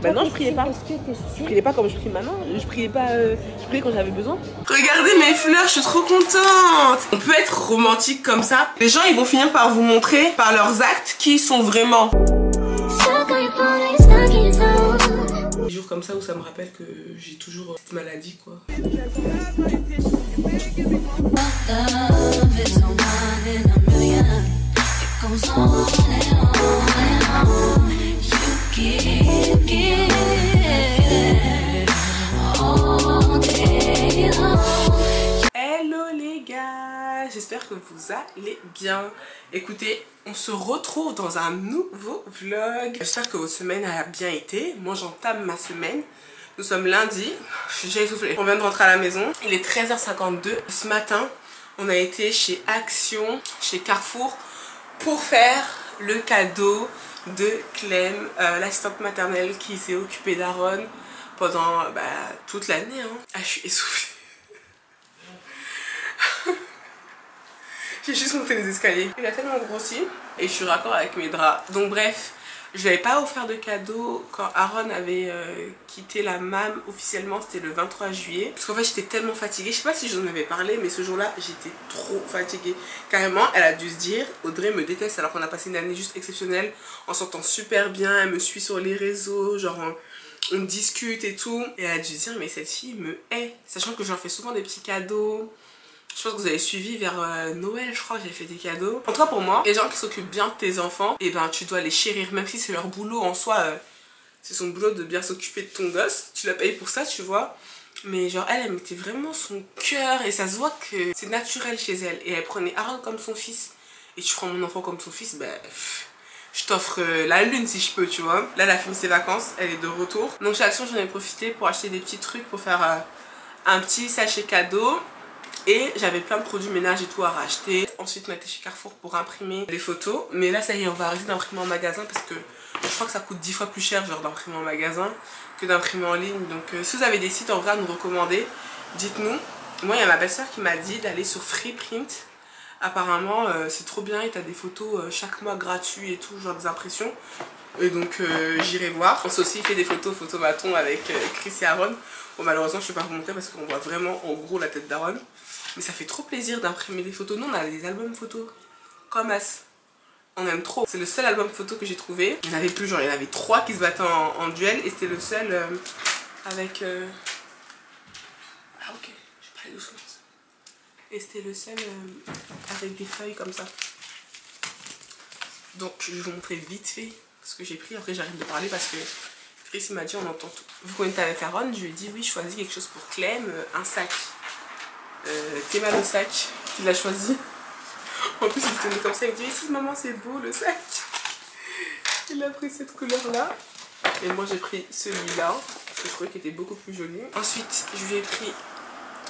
Maintenant je priais pas. Je priais pas comme je prie maintenant. Je priais pas. Je priais quand j'avais besoin. Regardez mes fleurs, je suis trop contente. On peut être romantique comme ça. Les gens ils vont finir par vous montrer par leurs actes qui ils sont vraiment. Des jours comme ça où ça me rappelle que j'ai toujours cette maladie quoi. Hello les gars, j'espère que vous allez bien. Écoutez, on se retrouve dans un nouveau vlog. J'espère que votre semaine a bien été. Moi j'entame ma semaine. Nous sommes lundi, j'ai essoufflé. On vient de rentrer à la maison, il est 13h52. Ce matin, on a été chez Action, chez Carrefour, pour faire le cadeau de Clem, l'assistante maternelle qui s'est occupée d'Aaron pendant toute l'année. Ah, je suis essoufflée. J'ai juste monté les escaliers. Il a tellement grossi et je suis raccord avec mes draps. Donc bref, je n'avais pas offert de cadeau quand Aaron avait quitté la MAM officiellement, c'était le 23 juillet. Parce qu'en fait j'étais tellement fatiguée, je sais pas si je vous en avais parlé, mais ce jour-là j'étais trop fatiguée. Carrément, elle a dû se dire, Audrey me déteste alors qu'on a passé une année juste exceptionnelle. On s'entend super bien, elle me suit sur les réseaux, genre on discute et tout. Et elle a dû se dire mais cette fille me hait. Sachant que je leur fais souvent des petits cadeaux. Je pense que vous avez suivi vers Noël, je crois que j'ai fait des cadeaux. En tout cas pour moi, les gens qui s'occupent bien de tes enfants, et ben tu dois les chérir, même si c'est leur boulot en soi. C'est son boulot de bien s'occuper de ton gosse. Tu la payes pour ça, tu vois. Mais genre elle mettait vraiment son cœur et ça se voit que c'est naturel chez elle. Et elle prenait Aaron comme son fils. Et tu prends mon enfant comme son fils, je t'offre la lune si je peux, tu vois. Là elle a fini ses vacances, elle est de retour. Donc chez Action j'en ai profité pour acheter des petits trucs pour faire un petit sachet cadeau. Et j'avais plein de produits ménage et tout à racheter. Ensuite on a été chez Carrefour pour imprimer les photos. Mais là ça y est, on va arrêter d'imprimer en magasin parce que je crois que ça coûte 10 fois plus cher genre d'imprimer en magasin que d'imprimer en ligne. Donc si vous avez des sites en vrai à nous recommander, dites-nous. Moi il y a ma belle-sœur qui m'a dit d'aller sur Freeprint. Apparemment c'est trop bien et t'as des photos chaque mois gratuits et tout, genre des impressions. Et donc j'irai voir. On s'est aussi fait des photos photomaton avec Chris et Aaron. Bon malheureusement je ne peux pas vous montrer parce qu'on voit vraiment en gros la tête d'Aaron. Mais ça fait trop plaisir d'imprimer des photos. Nous on a des albums photos comme as. On aime trop. C'est le seul album photo que j'ai trouvé. Il n'y en avait plus, genre il y en avait 3 qui se battaient en duel. Et c'était le seul avec... Ah ok, je vais parler doucement. Et c'était le seul avec des feuilles comme ça. Donc je vais vous montrer vite fait ce que j'ai pris. Après j'arrête de parler parce que Chris m'a dit on entend tout. Vu qu'on était avec Aaron, je lui ai dit oui, choisis quelque chose pour Clem, un sac. T'es mal au sac, il l'a choisi. En plus il tenait comme ça, il me dit écoute maman c'est beau le sac. Il a pris cette couleur là. Et moi j'ai pris celui-là, parce que je trouvais qu'il était beaucoup plus joli. Ensuite je lui ai pris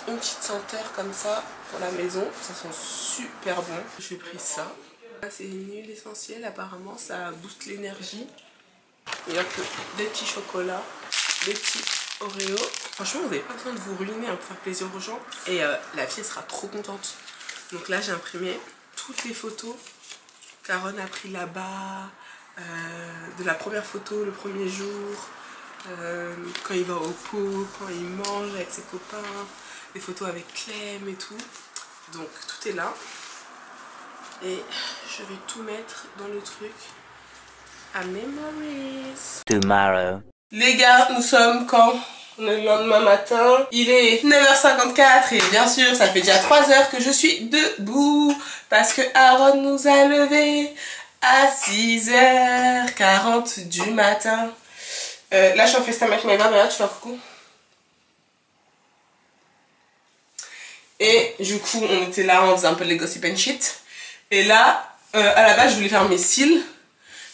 une petite senteur comme ça pour la maison, ça sent super bon. Je lui ai pris ça. C'est une huile essentielle, apparemment ça booste l'énergie. Il y a que des petits chocolats, des petits Oreos. Franchement, vous n'avez pas besoin de vous ruiner pour faire plaisir aux gens. Et la fille sera trop contente. Donc là, j'ai imprimé toutes les photos qu'Aaron a pris là-bas. De la première photo, le premier jour. Quand il va au pot, quand il mange avec ses copains. Des photos avec Clem et tout. Donc tout est là. Et je vais tout mettre dans le truc. A memories. Tomorrow. Les gars, nous sommes quand? Le lendemain matin. Il est 9h54 et bien sûr, ça fait déjà 3 heures que je suis debout. Parce que Aaron nous a levés à 6h40 du matin. Là, je suis en FaceTime avec ma mère, mais là, tu fais un coucou. Et du coup, on était là, on faisait un peu les gossip and shit. Et là, à la base, je voulais faire mes cils.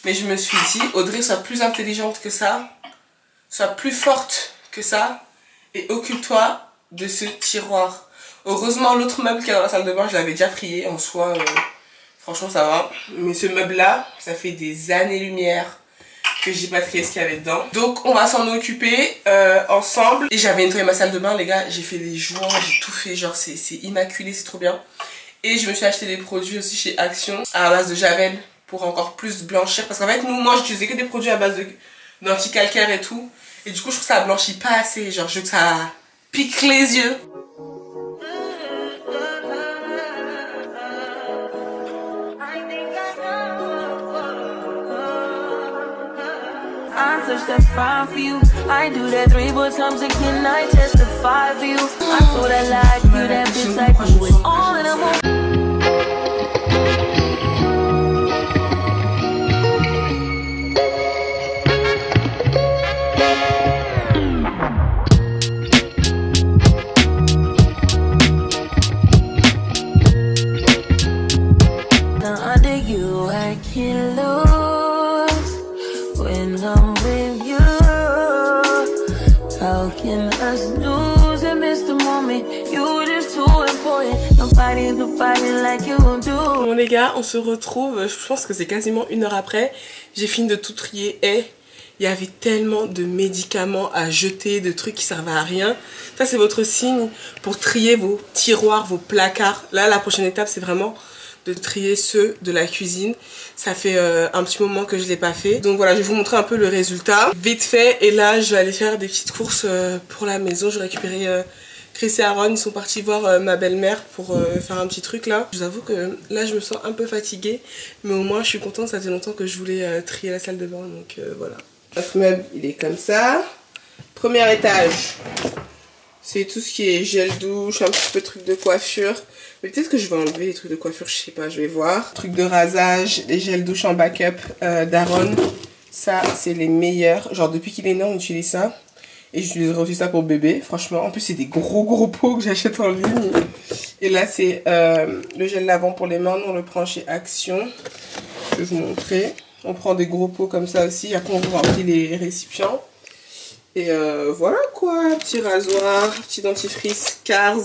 Mais je me suis dit, Audrey, sois plus intelligente que ça. Sois plus forte que ça. Et occupe-toi de ce tiroir. Heureusement, l'autre meuble qu'il y a dans la salle de bain, je l'avais déjà prié. En soi, franchement, ça va. Mais ce meuble-là, ça fait des années-lumière que j'ai pas trié ce qu'il y avait dedans. Donc, on va s'en occuper ensemble. Et j'avais nettoyé ma salle de bain, les gars. J'ai fait des joints, j'ai tout fait. Genre, c'est immaculé, c'est trop bien. Et je me suis acheté des produits aussi chez Action à base de Javel. pour encore plus blanchir. Parce qu'en fait, moi j'utilisais que des produits à base d'anti-calcaire et tout. Et du coup, je trouve que ça blanchit pas assez. Genre, je veux que ça pique les yeux. I touch that 5 for you. I do that 3 more times again. I testify for you. I told that lie to you, that bitch like you was all in a moment. Under you, I can't lose when I'm with you. How can us lose and miss the moment? You just too important. Nobody like you do. Bon les gars, on se retrouve. Je pense que c'est quasiment 1 heure après. J'ai fini de tout trier et il y avait tellement de médicaments à jeter, de trucs qui servaient à rien. Ça c'est votre signe pour trier vos tiroirs, vos placards. Là la prochaine étape c'est vraiment de trier ceux de la cuisine. Ça fait un petit moment que je l'ai pas fait. Donc voilà, je vais vous montrer un peu le résultat. Vite fait, et là je vais aller faire des petites courses pour la maison. Je vais récupérer Chris et Aaron, ils sont partis voir ma belle-mère pour faire un petit truc là. Je vous avoue que là je me sens un peu fatiguée, mais au moins je suis contente, ça fait longtemps que je voulais trier la salle de bain, donc voilà. Notre meuble, il est comme ça. Premier étage. C'est tout ce qui est gel douche, un petit peu de trucs de coiffure. Mais peut-être que je vais enlever les trucs de coiffure, je sais pas, je vais voir. Trucs de rasage, les gels douche en backup d'Aaron. Ça, c'est les meilleurs. Genre, depuis qu'il est né, on utilise ça. Et j'utiliserai aussi ça pour bébé, franchement. En plus, c'est des gros pots que j'achète en ligne. Et là, c'est le gel lavant pour les mains. Nous, on le prend chez Action. Je vais vous montrer. On prend des gros pots comme ça aussi. Après, on remplit les récipients. Et voilà quoi, petit rasoir, petit dentifrice Cars.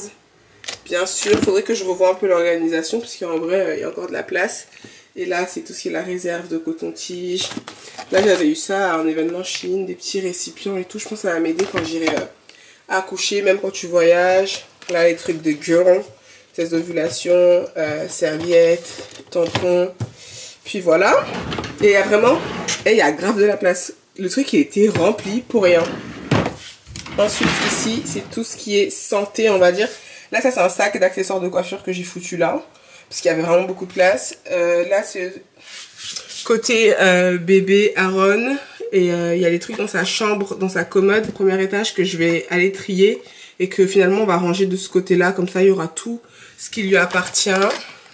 Bien sûr, il faudrait que je revoie un peu l'organisation parce qu'en vrai, il y a encore de la place. Et là, c'est tout ce qui est la réserve de coton-tige. Là, j'avais eu ça à un événement Chine, des petits récipients et tout. Je pense que ça va m'aider quand j'irai accoucher, même quand tu voyages. Là, les trucs de girl, test d'ovulation, serviettes, tampons. Puis voilà. Et il y a vraiment, il y a grave de la place. Le truc, il était rempli pour rien. Ensuite, ici, c'est tout ce qui est santé, on va dire. Là, ça, c'est un sac d'accessoires de coiffure que j'ai foutu là. Parce qu'il y avait vraiment beaucoup de place. Là, c'est côté bébé Aaron. Et il y a des trucs dans sa chambre, dans sa commode, premier étage, que je vais aller trier. Et que finalement, on va ranger de ce côté-là. Comme ça, il y aura tout ce qui lui appartient.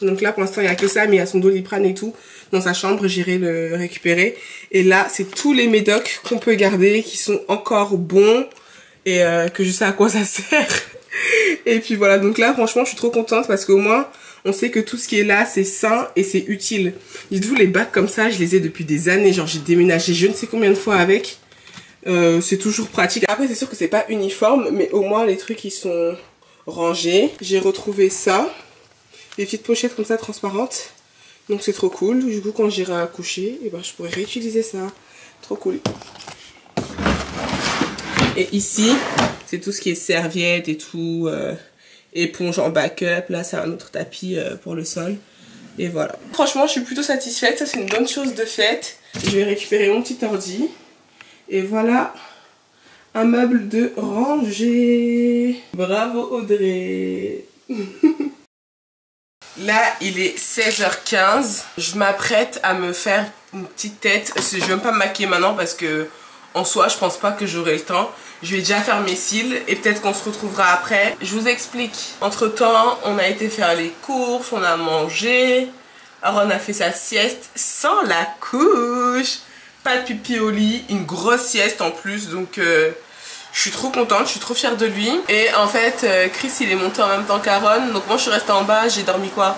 Donc là, pour l'instant, il n'y a que ça, mais il y a son Doliprane et tout. Dans sa chambre, j'irai le récupérer. Et là, c'est tous les médocs qu'on peut garder, qui sont encore bons. Et que je sais à quoi ça sert. Et puis voilà, donc là, franchement, je suis trop contente parce qu'au moins, on sait que tout ce qui est là, c'est sain et c'est utile. Dites-vous, les bacs comme ça, je les ai depuis des années. Genre, j'ai déménagé je ne sais combien de fois avec. C'est toujours pratique. Après, c'est sûr que c'est pas uniforme, mais au moins, les trucs, ils sont rangés. J'ai retrouvé ça. Des petites pochettes comme ça, transparentes. Donc, c'est trop cool. Du coup, quand j'irai accoucher, eh ben, je pourrais réutiliser ça. Trop cool. Et ici, c'est tout ce qui est serviettes et tout, éponge en backup. Là, c'est un autre tapis pour le sol. Et voilà. Franchement, je suis plutôt satisfaite. Ça, c'est une bonne chose de faite. Je vais récupérer mon petit ordi. Et voilà, un meuble de rangée. Bravo Audrey. Là, il est 16h15. Je m'apprête à me faire une petite tête. Je vais même pas me maquiller maintenant parce que en soi, je pense pas que j'aurai le temps. Je vais déjà faire mes cils et peut-être qu'on se retrouvera après. Je vous explique. Entre temps, on a été faire les courses, on a mangé. Aaron a fait sa sieste sans la couche. Pas de pipi au lit, une grosse sieste en plus. Donc je suis trop contente, je suis trop fière de lui. Et en fait, Chris il est monté en même temps qu'Aaron. Donc moi je suis restée en bas, j'ai dormi quoi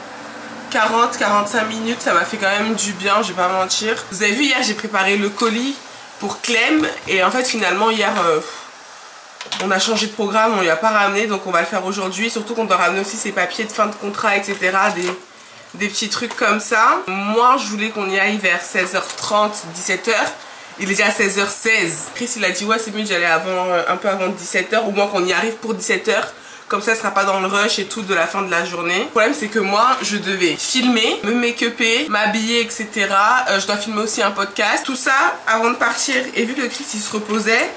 40-45 minutes, ça m'a fait quand même du bien, je vais pas mentir. Vous avez vu, hier j'ai préparé le colis pour Clem. Et en fait finalement hier... on a changé de programme, on lui a pas ramené, donc on va le faire aujourd'hui. Surtout qu'on doit ramener aussi ses papiers de fin de contrat, etc. Des petits trucs comme ça. Moi, je voulais qu'on y aille vers 16h30, 17h. Il est déjà 16h16. Chris, il a dit ouais, c'est mieux d'y aller un peu avant 17h, au moins qu'on y arrive pour 17h. Comme ça, elle sera pas dans le rush et tout de la fin de la journée. Le problème, c'est que moi, je devais filmer, me make-upper, m'habiller, etc. Je dois filmer aussi un podcast. Tout ça avant de partir. Et vu que Chris, il se reposait,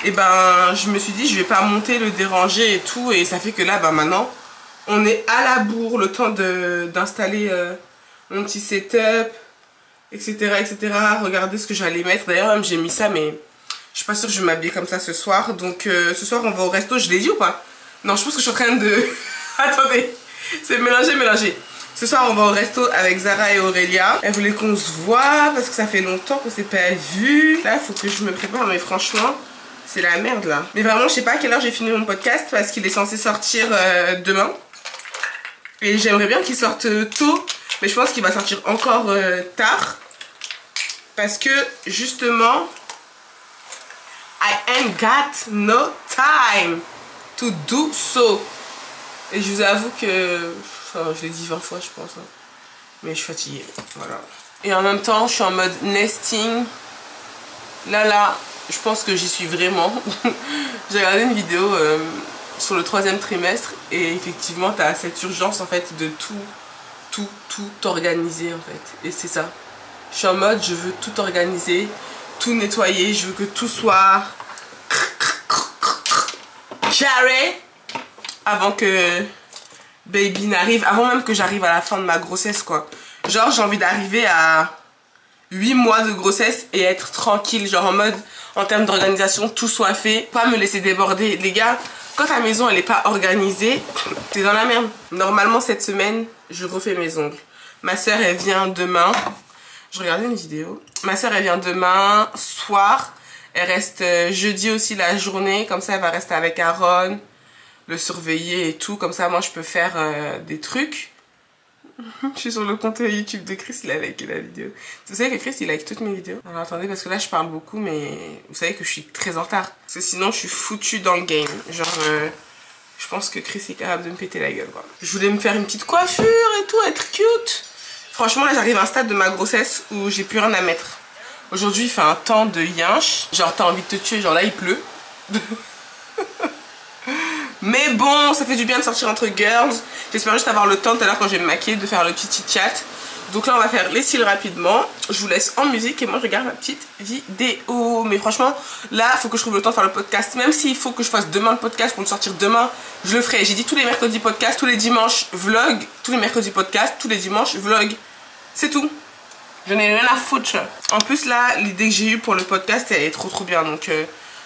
et ben, je me suis dit, je vais pas monter, le déranger et tout. Et ça fait que là, ben maintenant, on est à la bourre. Le temps d'installer mon petit setup, etc., etc. Regardez ce que j'allais mettre. D'ailleurs, même, j'ai mis ça, mais je suis pas sûre que je vais m'habiller comme ça ce soir. Donc, ce soir, on va au resto. Je l'ai dit ou pas? Non, je pense que je suis en train de... Attendez, c'est mélangé. Ce soir, on va au resto avec Zara et Aurélia. Elle voulait qu'on se voit parce que ça fait longtemps qu'on s'est pas vu. Là, il faut que je me prépare, mais franchement, c'est la merde là. Mais vraiment, je sais pas à quelle heure j'ai fini mon podcast parce qu'il est censé sortir demain. Et j'aimerais bien qu'il sorte tôt, mais je pense qu'il va sortir encore tard. Parce que, justement, I ain't got no time to do so. Et je vous avoue que... Enfin, je l'ai dit 20 fois, je pense. Hein. Mais je suis fatiguée. Voilà. Et en même temps, je suis en mode nesting. Là, je pense que j'y suis vraiment. J'ai regardé une vidéo sur le 3e trimestre. Et effectivement, tu as cette urgence, en fait, de tout organiser, en fait. Et c'est ça. Je suis en mode, je veux tout organiser, tout nettoyer. Je veux que tout soit... carré avant que baby n'arrive, avant même que j'arrive à la fin de ma grossesse quoi. Genre j'ai envie d'arriver à 8 mois de grossesse et être tranquille, genre en mode en termes d'organisation tout soit fait, pas me laisser déborder. Les gars, quand ta maison elle est pas organisée, t'es dans la merde. Normalement cette semaine je refais mes ongles. Ma soeur elle vient demain, je regardais une vidéo, ma soeur elle vient demain soir. Elle reste jeudi aussi la journée, comme ça elle va rester avec Aaron, le surveiller et tout, comme ça moi je peux faire des trucs. Je suis sur le compte YouTube de Chris, il a liké la vidéo. Vous savez que Chris il like toutes mes vidéos. Alors attendez parce que là je parle beaucoup mais vous savez que je suis très en retard. Parce que sinon je suis foutue dans le game. Genre je pense que Chris est capable de me péter la gueule quoi. Je voulais me faire une petite coiffure et tout, être cute. Franchement là j'arrive à un stade de ma grossesse où j'ai plus rien à mettre. Aujourd'hui, il fait un temps de yinche. Genre, t'as envie de te tuer. Genre, là, il pleut. Mais bon, ça fait du bien de sortir entre girls. J'espère juste avoir le temps tout à l'heure quand je vais me maquiller de faire le petit chit-chat. Donc là, on va faire les cils rapidement. Je vous laisse en musique et moi, je regarde ma petite vidéo. Mais franchement, là, il faut que je trouve le temps de faire le podcast. Même s'il faut que je fasse demain le podcast pour le sortir demain, je le ferai. J'ai dit tous les mercredis podcast, tous les dimanches vlog, tous les mercredis podcast, tous les dimanches vlog. C'est tout. Je n'ai rien à foutre. En plus là, l'idée que j'ai eue pour le podcast, elle est trop bien. Donc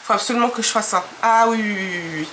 faut absolument que je fasse ça. Ah oui.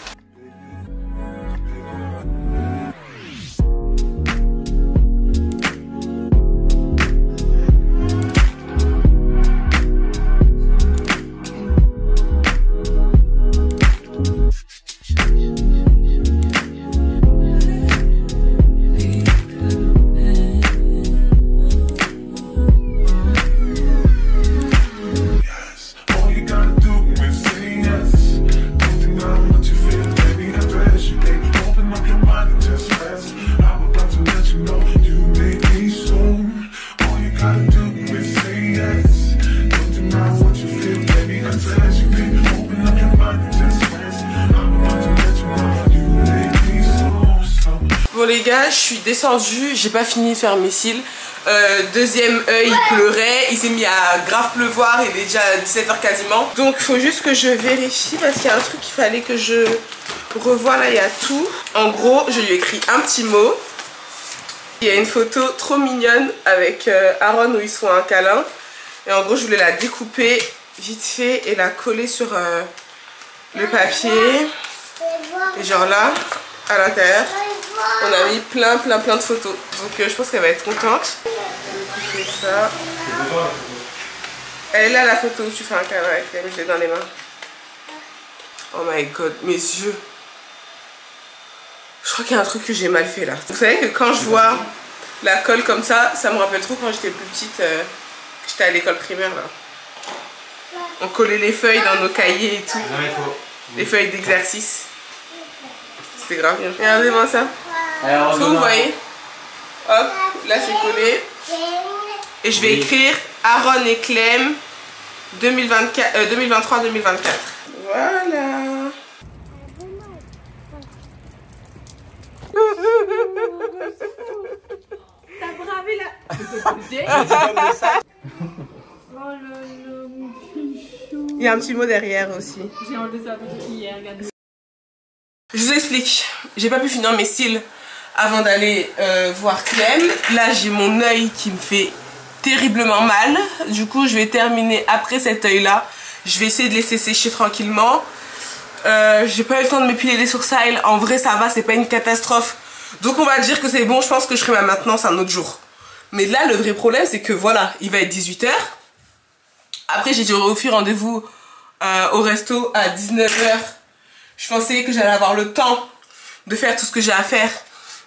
Bon les gars, je suis descendue, j'ai pas fini de faire mes cils. Deuxième œil, il pleurait, il s'est mis à grave pleuvoir, il est déjà 17h quasiment. Donc il faut juste que je vérifie parce qu'il y a un truc qu'il fallait que je revoie. Là il y a tout. En gros, je lui ai écrit un petit mot. Il y a une photo trop mignonne avec Aaron où ils se font un câlin. Et en gros, je voulais la découper vite fait et la coller sur le papier. Et genre là, à l'intérieur, on a mis plein de photos. Donc je pense qu'elle va être contente. Je vais couper ça. Elle est là la photo où tu fais un câlin avec elle, je l'ai dans les mains. Oh my god, mes yeux. Je crois qu'il y a un truc que j'ai mal fait là. Vous savez que quand je vois la colle comme ça, ça me rappelle trop quand j'étais plus petite, j'étais à l'école primaire là. On collait les feuilles dans nos cahiers et tout. Les feuilles d'exercice. C'était grave bien. Regardez-moi ça. Est-ce que vous voyez? Hop, là c'est collé. Et je vais écrire Aaron et Clem 2023-2024. Voilà. T'as bravé la... Il y a un petit mot derrière aussi. J'ai enlevé ça hier, regardez. Je vous explique. J'ai pas pu finir mes cils avant d'aller voir Clem. Là, j'ai mon œil qui me fait terriblement mal. Du coup, je vais terminer après cet œil-là. Je vais essayer de laisser sécher tranquillement. J'ai pas eu le temps de m'épiler les sourcils. En vrai, ça va, c'est pas une catastrophe. Donc, on va dire que c'est bon. Je pense que je ferai ma maintenance un autre jour. Mais là, le vrai problème, c'est que voilà, il va être 18 h. Après, j'ai dû refaire rendez-vous au resto à 19 h. Je pensais que j'allais avoir le temps de faire tout ce que j'ai à faire.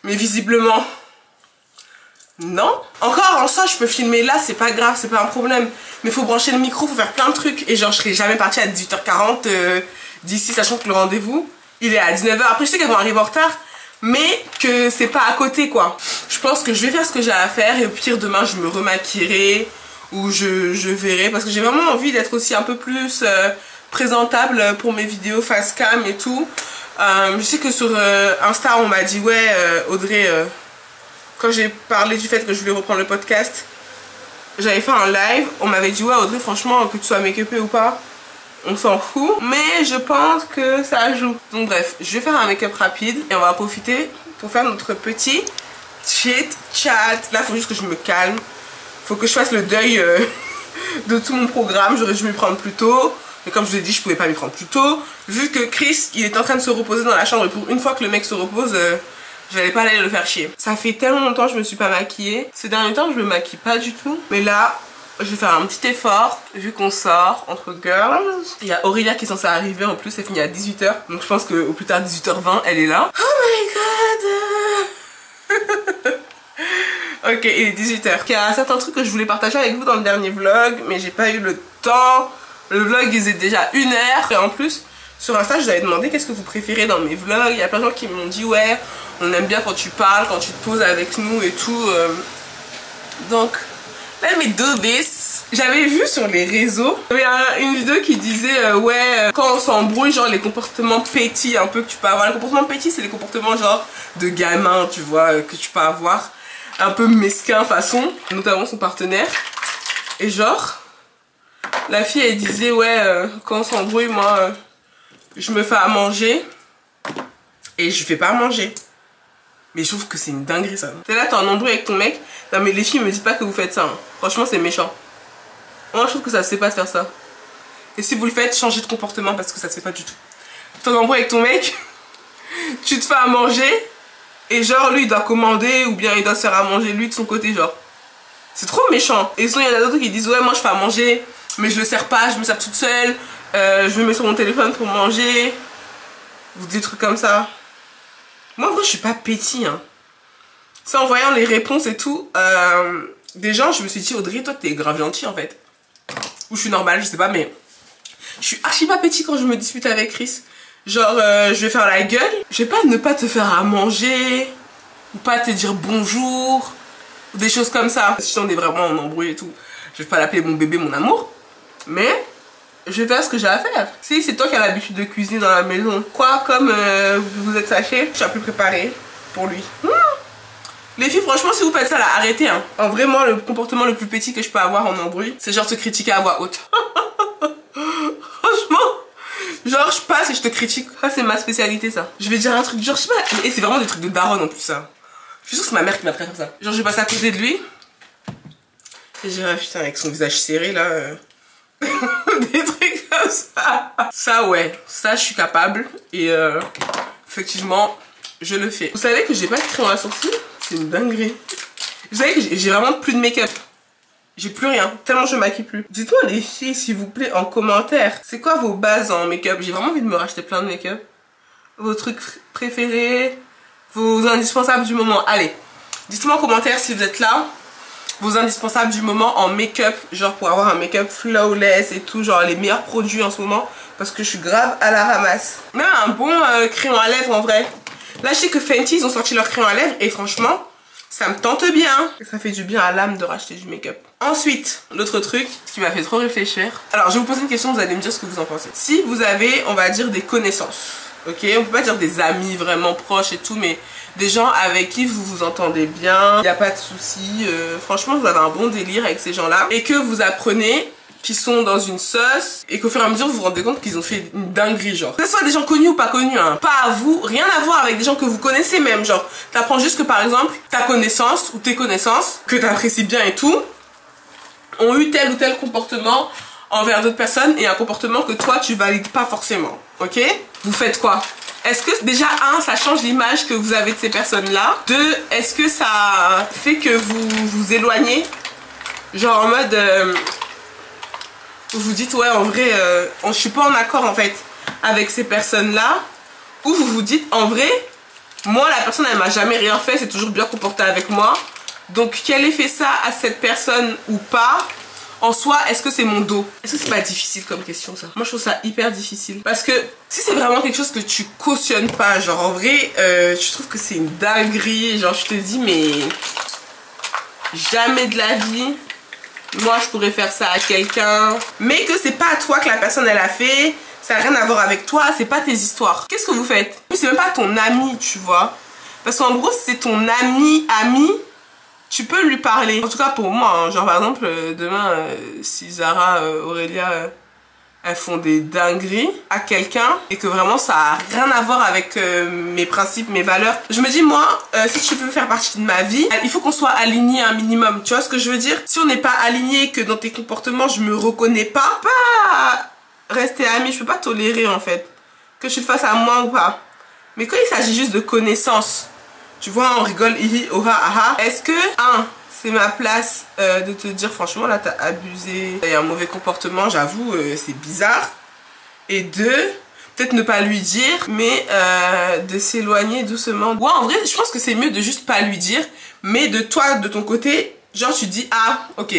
Mais visiblement, non. Encore en soi, je peux filmer là, c'est pas grave, c'est pas un problème. Mais faut brancher le micro, faut faire plein de trucs. Et genre, je serais jamais partie à 18 h 40 d'ici, sachant que le rendez-vous, il est à 19 h. Après, je sais qu'elles vont arriver en retard, mais que c'est pas à côté, quoi. Je pense que je vais faire ce que j'ai à faire. Et au pire, demain, je me remaquillerai. Ou je verrai. Parce que j'ai vraiment envie d'être aussi un peu plus présentable pour mes vidéos face cam et tout. Je sais que sur Insta, on m'a dit, ouais, Audrey... quand j'ai parlé du fait que je voulais reprendre le podcast, j'avais fait un live, on m'avait dit ouais Audrey, franchement, que tu sois make-upée ou pas, on s'en fout, mais je pense que ça joue. Donc bref, je vais faire un make-up rapide et on va en profiter pour faire notre petit chit chat. Là, il faut juste que je me calme, faut que je fasse le deuil de tout mon programme. J'aurais dû m'y prendre plus tôt, mais comme je vous ai dit, je pouvais pas m'y prendre plus tôt, vu que Chris, il est en train de se reposer dans la chambre, et pour une fois que le mec se repose, j'allais pas aller le faire chier. Ça fait tellement longtemps que je me suis pas maquillée. Ces derniers temps, je me maquille pas du tout. Mais là, je vais faire un petit effort, vu qu'on sort entre girls. Il y a Aurélia qui est censée arriver en plus, elle finit à 18 h. Donc je pense qu'au plus tard, 18 h 20, elle est là. Oh my god. Ok, il est 18 h. Il y a certains trucs que je voulais partager avec vous dans le dernier vlog, mais j'ai pas eu le temps. Le vlog, il est déjà 1 h. Et en plus, sur Insta, je vous avais demandé qu'est-ce que vous préférez dans mes vlogs. Il y a plein de gens qui m'ont dit ouais, on aime bien quand tu parles, quand tu te poses avec nous et tout. Donc, let me do this. J'avais vu sur les réseaux, il y avait une vidéo qui disait ouais, quand on s'embrouille, genre les comportements petits un peu que tu peux avoir. Les comportements petits, c'est les comportements genre de gamin, tu vois, que tu peux avoir. Un peu mesquin façon, notamment son partenaire. Et genre, la fille elle disait ouais, quand on s'embrouille, moi... je me fais à manger et je fais pas à manger. Mais je trouve que c'est une dinguerie ça. T'es là, t'es en embrouille avec ton mec. Non mais les filles me dites pas que vous faites ça. Hein. Franchement c'est méchant. Moi je trouve que ça se fait pas de faire ça. Et si vous le faites, changez de comportement parce que ça se fait pas du tout. T'es en embrouille avec ton mec, tu te fais à manger et genre lui il doit commander ou bien il doit se faire à manger lui de son côté genre. C'est trop méchant. Et sinon il y en a d'autres qui disent ouais moi je fais à manger mais je le sers pas, je me sers toute seule. Je me mets sur mon téléphone pour manger. Ou des trucs comme ça. Moi en vrai je suis pas pétie hein. C'est en voyant les réponses et tout des gens, je me suis dit Audrey toi t'es grave gentille en fait. Ou je suis normale, je sais pas, mais je suis archi pas pétie quand je me dispute avec Chris. Genre je vais faire la gueule. Je vais pas ne pas te faire à manger. Ou pas te dire bonjour. Ou des choses comme ça. Si on est vraiment en embrouille et tout, je vais pas l'appeler mon bébé, mon amour. Mais je vais faire ce que j'ai à faire. Si c'est toi qui as l'habitude de cuisiner dans la maison, quoi, comme vous vous êtes fâchés, je suis plus préparée pour lui. Les filles, franchement, si vous faites ça là, arrêtez hein. En vraiment, le comportement le plus petit que je peux avoir en embrouille, c'est genre te critiquer à voix haute. Franchement, genre je passe et je te critique. Ça c'est ma spécialité ça. Je vais dire un truc, genre je sais pas, et c'est vraiment des trucs de daronne en plus ça. Je suis sûre que c'est ma mère qui m'a appris à faire ça. Genre je vais passer à côté de lui. Et je dirais putain avec son visage serré là. Des trucs comme ça. Ça ouais, ça je suis capable. Et effectivement, je le fais. Vous savez que j'ai pas de crayon à sourcils? C'est une dinguerie. Vous savez que j'ai vraiment plus de make-up. J'ai plus rien, tellement je maquille plus. Dites-moi les filles s'il vous plaît en commentaire, c'est quoi vos bases en make-up? J'ai vraiment envie de me racheter plein de make-up. Vos trucs préférés, vos indispensables du moment. Allez, dites-moi en commentaire si vous êtes là. Vos indispensables du moment en make-up, genre pour avoir un make-up flawless et tout, genre les meilleurs produits en ce moment, parce que je suis grave à la ramasse. Même un bon crayon à lèvres en vrai. Là je sais que Fenty ils ont sorti leur crayon à lèvres et franchement ça me tente bien. Et ça fait du bien à l'âme de racheter du make-up. Ensuite, l'autre truc qui m'a fait trop réfléchir. Alors je vais vous poser une question, vous allez me dire ce que vous en pensez. Si vous avez, on va dire, des connaissances, ok, on peut pas dire des amis vraiment proches et tout, mais des gens avec qui vous vous entendez bien, il n'y a pas de soucis, franchement vous avez un bon délire avec ces gens-là, et que vous apprenez qui sont dans une sauce et qu'au fur et à mesure vous vous rendez compte qu'ils ont fait une dinguerie, genre. Que ce soit des gens connus ou pas connus, hein. Pas à vous, rien à voir avec des gens que vous connaissez même, genre. T'apprends juste que par exemple, ta connaissance ou tes connaissances, que t'apprécies bien et tout, ont eu tel ou tel comportement envers d'autres personnes et un comportement que toi tu valides pas forcément, ok? Vous faites quoi? Est-ce que déjà, un, ça change l'image que vous avez de ces personnes-là? Deux, est-ce que ça fait que vous vous éloignez? Genre en mode... vous vous dites ouais en vrai je suis pas en accord en fait avec ces personnes là, ou vous vous dites en vrai moi la personne elle m'a jamais rien fait, c'est toujours bien comporté avec moi, donc quel effet ça à cette personne ou pas en soi, est-ce que c'est mon dos? Est-ce que c'est pas difficile comme question ça? Moi je trouve ça hyper difficile parce que si c'est vraiment quelque chose que tu cautionnes pas, genre en vrai tu trouves que c'est une dinguerie, genre je te dis mais jamais de la vie moi je pourrais faire ça à quelqu'un, mais que c'est pas à toi que la personne elle a fait, ça n'a rien à voir avec toi, c'est pas tes histoires. Qu'est-ce que vous faites? C'est même pas ton ami, tu vois, parce qu'en gros c'est ton ami, tu peux lui parler. En tout cas pour moi, hein. Genre par exemple demain si Zara, Aurélia elles font des dingueries à quelqu'un et que vraiment ça a rien à voir avec mes principes, mes valeurs, je me dis moi si tu veux faire partie de ma vie, il faut qu'on soit aligné un minimum, tu vois ce que je veux dire? Si on n'est pas aligné, que dans tes comportements je me reconnais pas rester amis, je peux pas tolérer en fait que tu le fasses à moi ou pas. Mais quand il s'agit juste de connaissances, tu vois, on rigole, hihi, oha, aha, est-ce que c'est ma place de te dire franchement là t'as abusé, il y a un mauvais comportement, j'avoue c'est bizarre, et deux, peut-être ne pas lui dire mais de s'éloigner doucement. Ouais en vrai je pense que c'est mieux de juste pas lui dire, mais de toi de ton côté genre tu dis ah ok,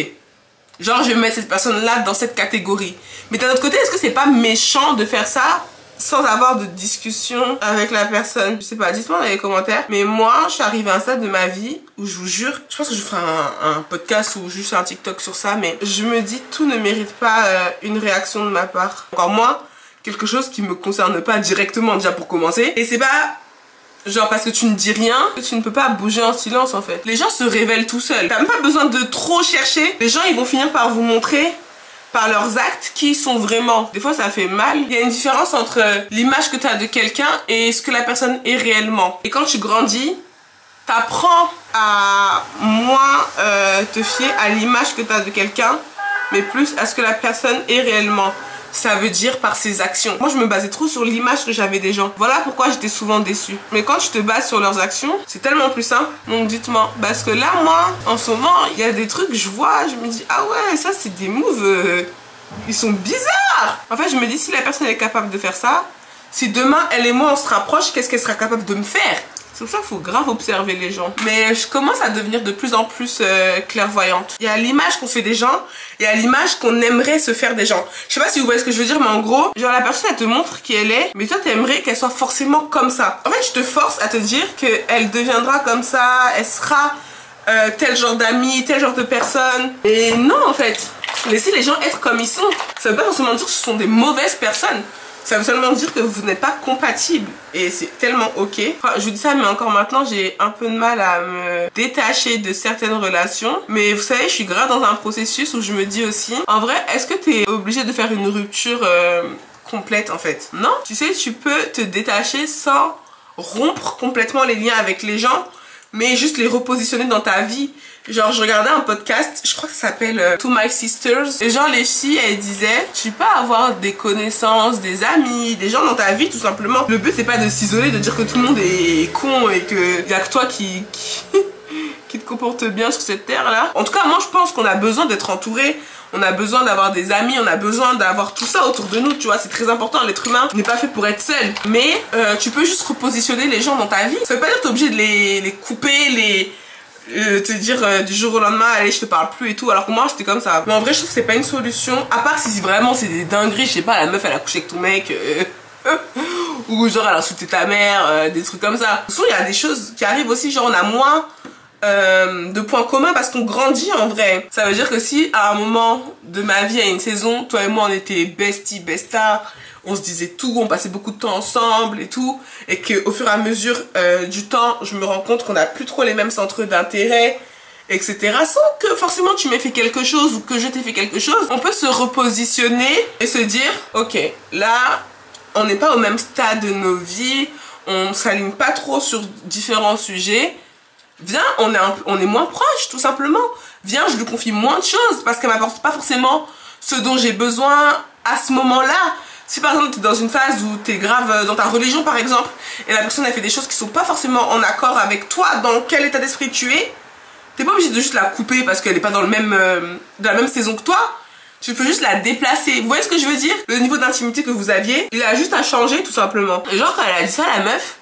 genre je vais mettre cette personne là dans cette catégorie, mais d'un autre côté est-ce que c'est pas méchant de faire ça sans avoir de discussion avec la personne? Je sais pas, dites-moi dans les commentaires. Mais moi, je suis arrivée à un stade de ma vie où je vous jure, je pense que je ferai un podcast ou juste un TikTok sur ça, mais je me dis tout ne mérite pas une réaction de ma part. Encore moins, quelque chose qui me concerne pas directement déjà pour commencer. Et c'est pas genre parce que tu ne dis rien que tu ne peux pas bouger en silence en fait. Les gens se révèlent tout seuls. T'as même pas besoin de trop chercher. Les gens ils vont finir par vous montrer par leurs actes qui sont vraiment. Des fois ça fait mal. Il y a une différence entre l'image que tu as de quelqu'un et ce que la personne est réellement. Et quand tu grandis, t'apprends à moins te fier à l'image que tu as de quelqu'un, mais plus à ce que la personne est réellement. Ça veut dire par ses actions. Moi je me basais trop sur l'image que j'avais des gens. Voilà pourquoi j'étais souvent déçue. Mais quand tu te bases sur leurs actions, c'est tellement plus simple. Donc dites-moi. Parce que là moi, en ce moment, il y a des trucs, je vois, je me dis ah ouais, ça c'est des moves, ils sont bizarres. En fait je me dis si la personne est capable de faire ça, si demain elle et moi on se rapproche, qu'est-ce qu'elle sera capable de me faire? C'est pour ça qu'il faut grave observer les gens. Mais je commence à devenir de plus en plus clairvoyante. Il y a l'image qu'on fait des gens, il y a l'image qu'on aimerait se faire des gens. Je sais pas si vous voyez ce que je veux dire, mais en gros, genre la personne elle te montre qui elle est, mais toi t'aimerais qu'elle soit forcément comme ça. En fait, je te force à te dire qu'elle deviendra comme ça, elle sera tel genre d'amis, tel genre de personne. Et non en fait, laissez les gens être comme ils sont. Ça veut pas forcément dire que ce sont des mauvaises personnes. Ça veut seulement dire que vous n'êtes pas compatibles. Et c'est tellement ok. Enfin, je vous dis ça, mais encore maintenant, j'ai un peu de mal à me détacher de certaines relations. Mais vous savez, je suis grave dans un processus où je me dis aussi, en vrai, est-ce que tu es obligé de faire une rupture complète en fait? Non. Tu sais, tu peux te détacher sans rompre complètement les liens avec les gens, mais juste les repositionner dans ta vie. Genre je regardais un podcast, je crois que ça s'appelle To My Sisters, et genre les filles elles disaient tu peux avoir des connaissances, des amis, des gens dans ta vie tout simplement. Le but c'est pas de s'isoler, de dire que tout le monde est con et que y a que toi qui te comporte bien sur cette terre là. En tout cas moi je pense qu'on a besoin d'être entouré, on a besoin d'avoir des amis, on a besoin d'avoir tout ça autour de nous, tu vois, c'est très important. L'être humain n'est pas fait pour être seul, mais tu peux juste repositionner les gens dans ta vie. Ça veut pas dire que t'es obligé de les couper, te dire du jour au lendemain allez je te parle plus et tout, alors que moi j'étais comme ça. Mais en vrai je trouve que c'est pas une solution, à part si vraiment c'est des dingueries, je sais pas, la meuf elle a couché avec ton mec ou genre elle a insulté ta mère, des trucs comme ça. Souvent il y a des choses qui arrivent aussi, genre on a moins de points communs parce qu'on grandit en vrai. Ça veut dire que si à un moment de ma vie, à une saison, toi et moi on était bestie, besta, on se disait tout, on passait beaucoup de temps ensemble et tout, et qu'au fur et à mesure du temps, je me rends compte qu'on n'a plus trop les mêmes centres d'intérêt, etc. Sans que forcément tu m'aies fait quelque chose ou que je t'ai fait quelque chose, on peut se repositionner et se dire, ok, là, on n'est pas au même stade de nos vies, on s'aligne pas trop sur différents sujets. Viens, on est moins proches, tout simplement. Viens, je lui confie moins de choses parce qu'elle m'apporte pas forcément ce dont j'ai besoin à ce moment-là. Si par exemple tu es dans une phase où tu es grave dans ta religion par exemple, et la personne a fait des choses qui sont pas forcément en accord avec toi, dans quel état d'esprit tu es, t'es pas obligé de juste la couper parce qu'elle est pas dans la même saison que toi. Tu peux juste la déplacer. Vous voyez ce que je veux dire? Le niveau d'intimité que vous aviez, il a juste à changer tout simplement. Et genre quand elle a dit ça, la meuf,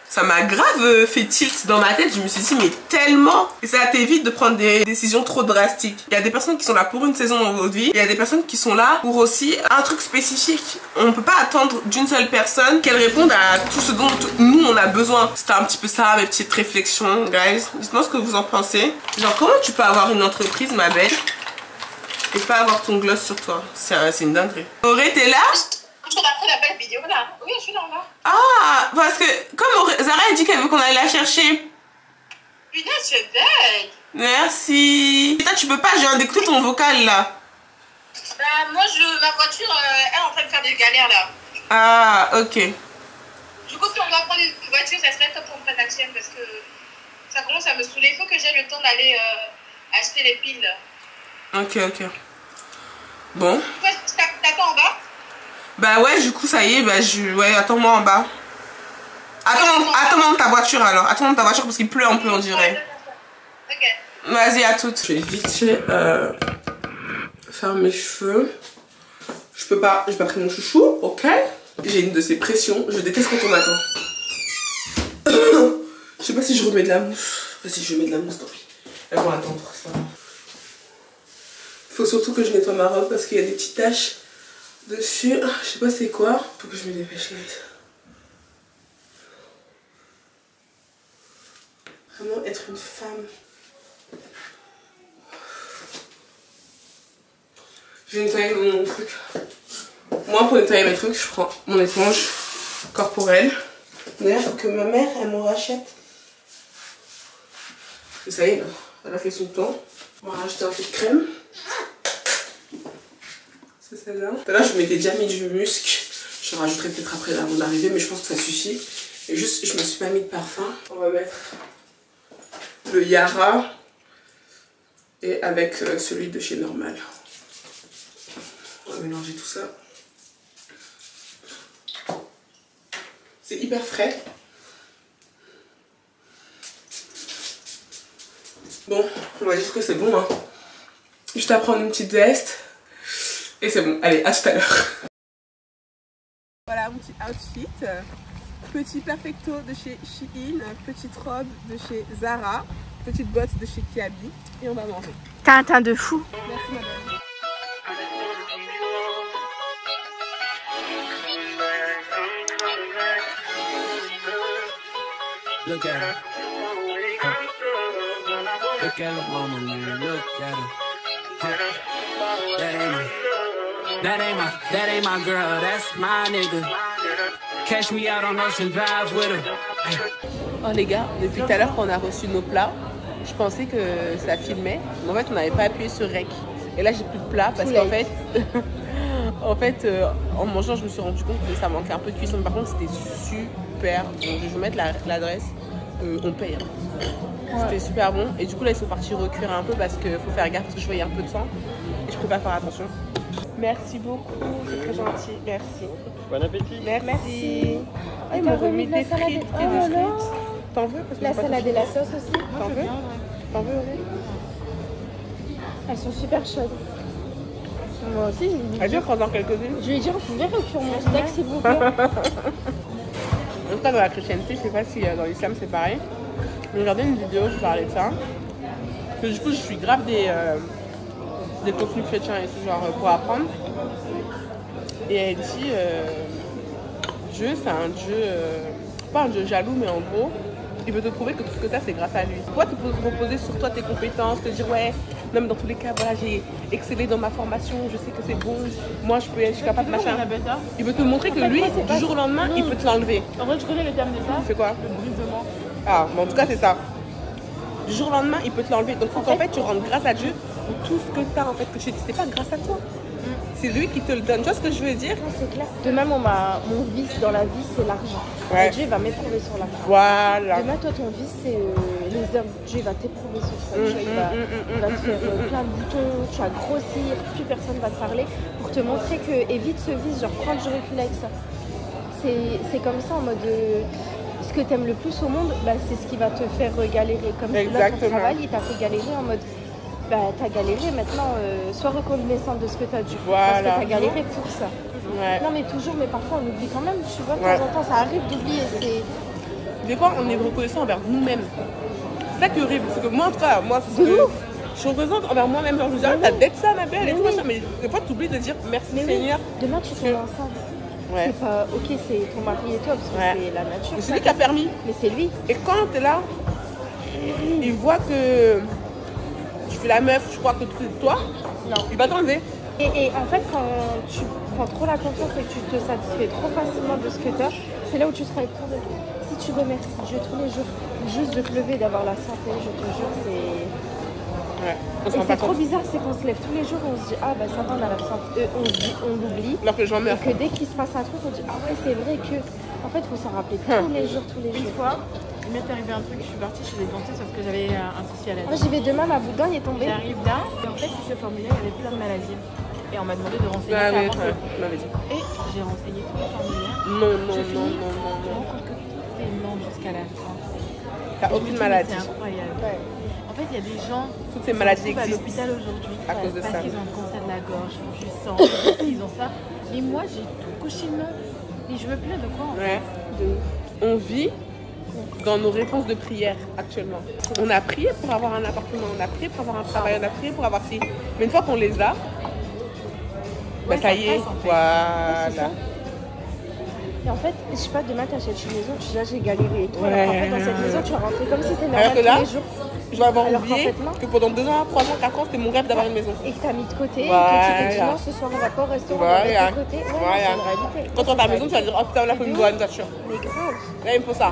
ça m'a grave fait tilt dans ma tête. Je me suis dit mais tellement. Et ça t'évite de prendre des décisions trop drastiques. Il y a des personnes qui sont là pour une saison dans votre vie. Il y a des personnes qui sont là pour aussi un truc spécifique. On ne peut pas attendre d'une seule personne qu'elle réponde à tout ce dont nous on a besoin. C'était un petit peu ça mes petites réflexions, guys. Dites-moi ce que vous en pensez. Genre comment tu peux avoir une entreprise, ma belle, et pas avoir ton gloss sur toi? C'est une dinguerie. Auré, t'es là? Je regarde la belle vidéo là. Oui, je suis là. Ah, parce que comme Zara a dit qu'elle veut qu'on aille la chercher. Putain, tu es belle. Merci. Putain, tu peux pas, j'ai d'écouter ton vocal là. Bah, moi, ma voiture, elle est en train de faire des galères là. Ah, ok. Du coup, si on doit prendre une voiture, ça serait top qu'on prenne la tienne parce que ça commence à me saouler. Il faut que j'aie le temps d'aller acheter les piles. Ok, ok. Bon. T'attends en bas? Bah ouais, du coup, ça y est, bah ouais, attends-moi en bas. Attends-moi dans ta voiture alors. Attends-moi dans ta voiture parce qu'il pleut un peu, on dirait. Ok. Vas-y, à toutes. Je vais vite fait faire mes cheveux. Je peux pas, j'ai pas pris mon chouchou, ok. J'ai une de ces pressions, je déteste quand on m'attend. Je sais pas si je remets de la mousse. Vas-y, je mets de la mousse, tant pis. Elles vont attendre, ça va. Faut surtout que je nettoie ma robe parce qu'il y a des petites taches dessus. Je sais pas c'est quoi. Faut que je me dépêche, guys. Vraiment être une femme. Je vais nettoyer mon truc. Moi, pour nettoyer mes trucs, je prends mon éponge corporelle. D'ailleurs, faut que ma mère, elle m'en rachète. Et ça y est, là, elle a fait son temps. On va rajouter un peu de crème. C'est celle-là. Là, je m'étais déjà mis du musc. Je rajouterai peut-être après avant d'arriver, mais je pense que ça suffit. Et juste, je me suis pas mis de parfum. On va mettre le Yara et avec celui de chez Normal. On va mélanger tout ça. C'est hyper frais. Bon, on va dire que c'est bon, hein. Juste à prendre une petite veste. Et c'est bon. Allez, à tout à l'heure. Voilà mon petit outfit. Petit perfecto de chez Shein. Petite robe de chez Zara. Petite botte de chez Kiabi. Et on va manger. T'as un teint de fou. Merci madame. Look at her. Look at her mama, man. Look at her. That ain't my girl. That's my nigga. Catch me out on Ocean Drive with her. Oh les gars, depuis tout à l'heure quand on a reçu nos plats, je pensais que ça filmait, mais en fait on n'avait pas appuyé sur rec. Et là j'ai plus de plats parce qu'en fait, en mangeant je me suis rendu compte que ça manquait un peu de cuisson. Par contre c'était super bon. Je vais vous mettre l'adresse, on paye. Hein. Ouais. C'était super bon. Et du coup là ils sont partis recuire un peu parce qu'il faut faire gaffe parce que je voyais un peu de sang. Et je peux pas faire attention. Merci beaucoup, c'est très gentil, merci. Bon appétit. Merci. Oh, ils m'ont remis des frites et des frites. T'en veux? Parce que la salade et la sauce aussi. T'en veux? T'en veux, Auré? Elles sont super chaudes. Moi aussi, je lui dis. Allez, prends-en quelques-unes. Je lui ai dit, on pouvait recuire mon steak s'il vous plaît. En tout cas, dans la chrétienté, je sais pas si dans l'islam c'est pareil. J'ai regardé une vidéo qui parlait de ça. Parce que du coup, je suis grave des contenus chrétiens et tout, genre pour apprendre. Et elle dit Dieu, c'est un Dieu, pas un Dieu jaloux, mais en gros, il veut te prouver que tout ce que tu as, c'est grâce à lui. Toi, tu peux te reposer sur toi, tes compétences, te dire ouais, même dans tous les cas, voilà, j'ai excellé dans ma formation, je sais que c'est bon, moi je suis capable de machin. Il veut te montrer que lui, du jour au lendemain, il peut te l'enlever. En fait, je connais le terme de ça. C'est quoi? Le brisement. Ah, bon, en tout cas, c'est ça. Du jour au lendemain, il peut te l'enlever. Donc, en fait, tu rends grâce à Dieu pour tout ce que tu as, en fait, que tu dis. C'est pas grâce à toi. C'est lui qui te le donne. Tu vois ce que je veux dire? C'est clair. De même, mon vice dans la vie, c'est l'argent. Ouais. Et Dieu va m'éprouver sur l'argent. Voilà. Demain, toi, ton vice, c'est les hommes. Dieu va t'éprouver sur ça. Il va te faire plein de boutons, tu vas grossir, plus personne va te parler pour te montrer que évite ce vice, genre prends du recul avec ça. C'est comme ça en mode ce que tu aimes le plus au monde, bah, c'est ce qui va te faire galérer. Comme là, ton travail, il t'a fait galérer en mode bah, t'as galéré, maintenant sois reconnaissante de ce que t'as dû. Parce que t'as galéré pour ça. Ouais. Non, mais toujours, mais parfois on oublie quand même, tu vois, de temps en temps, ça arrive d'oublier. Des fois, on est reconnaissant envers nous-mêmes. C'est ça qui est horrible, parce que moi, en tout cas, moi, c'est que je suis reconnaissante envers moi-même. Je me dis, t'as d'être ça, ma belle, et tout, machin. Mais des fois, tu oublies de dire merci, Seigneur. Demain, tu tombes enceinte. Ouais. C'est pas ok, c'est ton mari et toi, parce que c'est la nature. Mais c'est lui qui a permis. Mais c'est lui. Et quand t'es là, il voit que tu fais la meuf, je crois que tout est toi, non, il va t'enlever. Et en fait, quand tu prends trop la confiance et que tu te satisfais trop facilement de ce que tu as, c'est là où tu seras éprouvé. Si tu remercies Dieu tous les jours, juste de te lever, d'avoir la santé, je te jure, c'est... Ouais, c'est trop bizarre, c'est qu'on se lève tous les jours et on se dit ah bah ça va, on a la santé, on l'oublie. Alors que j'en meurs. Et que dès qu'il se passe un truc, on dit ah ouais, c'est vrai que... En fait, il faut s'en rappeler tous les jours. Une fois, il m'est arrivé un truc, je suis partie chez les dentistes parce que j'avais un souci à la dent. Moi j'y vais demain, ma boudin est tombée. J'arrive là, et en fait, sur ce formulaire, il y avait plein de maladies. Et on m'a demandé de renseigner ça avant que... Et j'ai renseigné tout le formulaire. Non. compte que tout est non jusqu'à la fin. T'as aucune maladie. C'est incroyable. Ouais. En fait, il y a des gens toutes ces maladies qui sont à l'hôpital aujourd'hui à cause de parce ça. qu'ils ont un cancer de la gorge, du sang, parce qu'ils ont ça. Mais moi, j'ai tout coché non. Et je veux plus de quoi en fait. On vit dans nos réponses de prière actuellement. On a prié pour avoir un appartement, on a prié pour avoir un travail, on a prié pour avoir ci. Mais une fois qu'on les a, bah ça y est, voilà. Et en fait, je sais pas, demain t'achètes une maison, tu dis j'ai galéré et tout. Alors qu'en fait, dans cette maison, tu vas rentrer comme si c'était normal tous les jours. Je vais avoir oublié que pendant 2 ans, 3 ans, 4 ans, c'était mon rêve d'avoir une maison. Et que t'as mis de côté, et que tu t'es dit non, ce soir on va pas au restaurant, on va mettre de côté. Ouais, c'est une réalité. Quand tu as ta maison, tu vas dire oh putain, là, il faut me voir une voiture. Mais grave. Là, il me faut ça.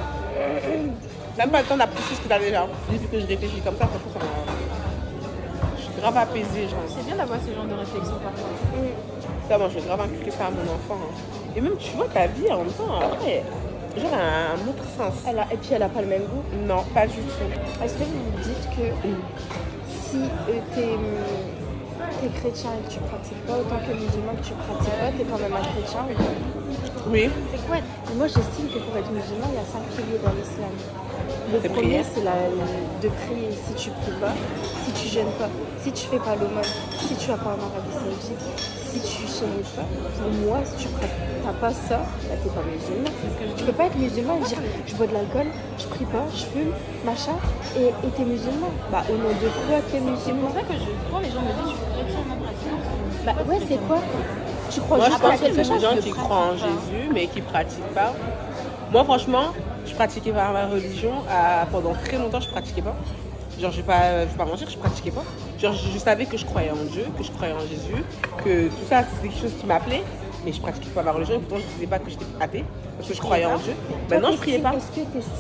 Même pas le temps d'apprécier ce que tu as déjà. Depuis que je réfléchis comme ça, franchement, ça m'a... Je suis grave apaisée, genre. C'est bien d'avoir ce genre de réflexion parfois. Ça, moi, je vais grave inculquer ça à mon enfant. Et même, tu vois, ta vie en même temps, après, genre un autre sens. Et puis, elle a pas le même goût? Non, pas du tout. Est-ce que vous vous dites que si t'es chrétien et que tu pratiques pas autant que musulman que tu pratiques pas, t'es quand même un chrétien ou pas? Oui. C'est quoi? Moi, j'estime que pour être musulman, il y a 5 piliers dans l'islam. Le premier, c'est de prier si tu pries pas, si tu jeûnes pas, si tu fais pas l'aumône, si tu vas pas en Arabie Saoudite, si tu chérites pas. Pour moi, si tu n'as pas ça, bah, t'es pas musulman. Tu peux pas être musulman et dire je bois de l'alcool, je prie pas, je fume, machin, et t'es musulman. Bah, au nom de quoi t'es musulman? C'est pour ça que quand les gens me disent je suis chrétien, non pratiquant. Bah ouais, c'est quoi? Tu crois moi, juste je pense à quelque que c'est des chose gens qui croient en Jésus, mais qui pratiquent pas. Moi, franchement, je pratiquais pas ma religion. Pendant très longtemps, je pratiquais pas. Genre, je vais pas mentir, je pratiquais pas. Genre, je savais que je croyais en Dieu, que je croyais en Jésus, que tout ça, c'est quelque chose qui m'appelait. Mais je pratiquais pas ma religion. Et pourtant, je disais pas que j'étais athée, parce que je croyais en Dieu. Maintenant, je priais pas.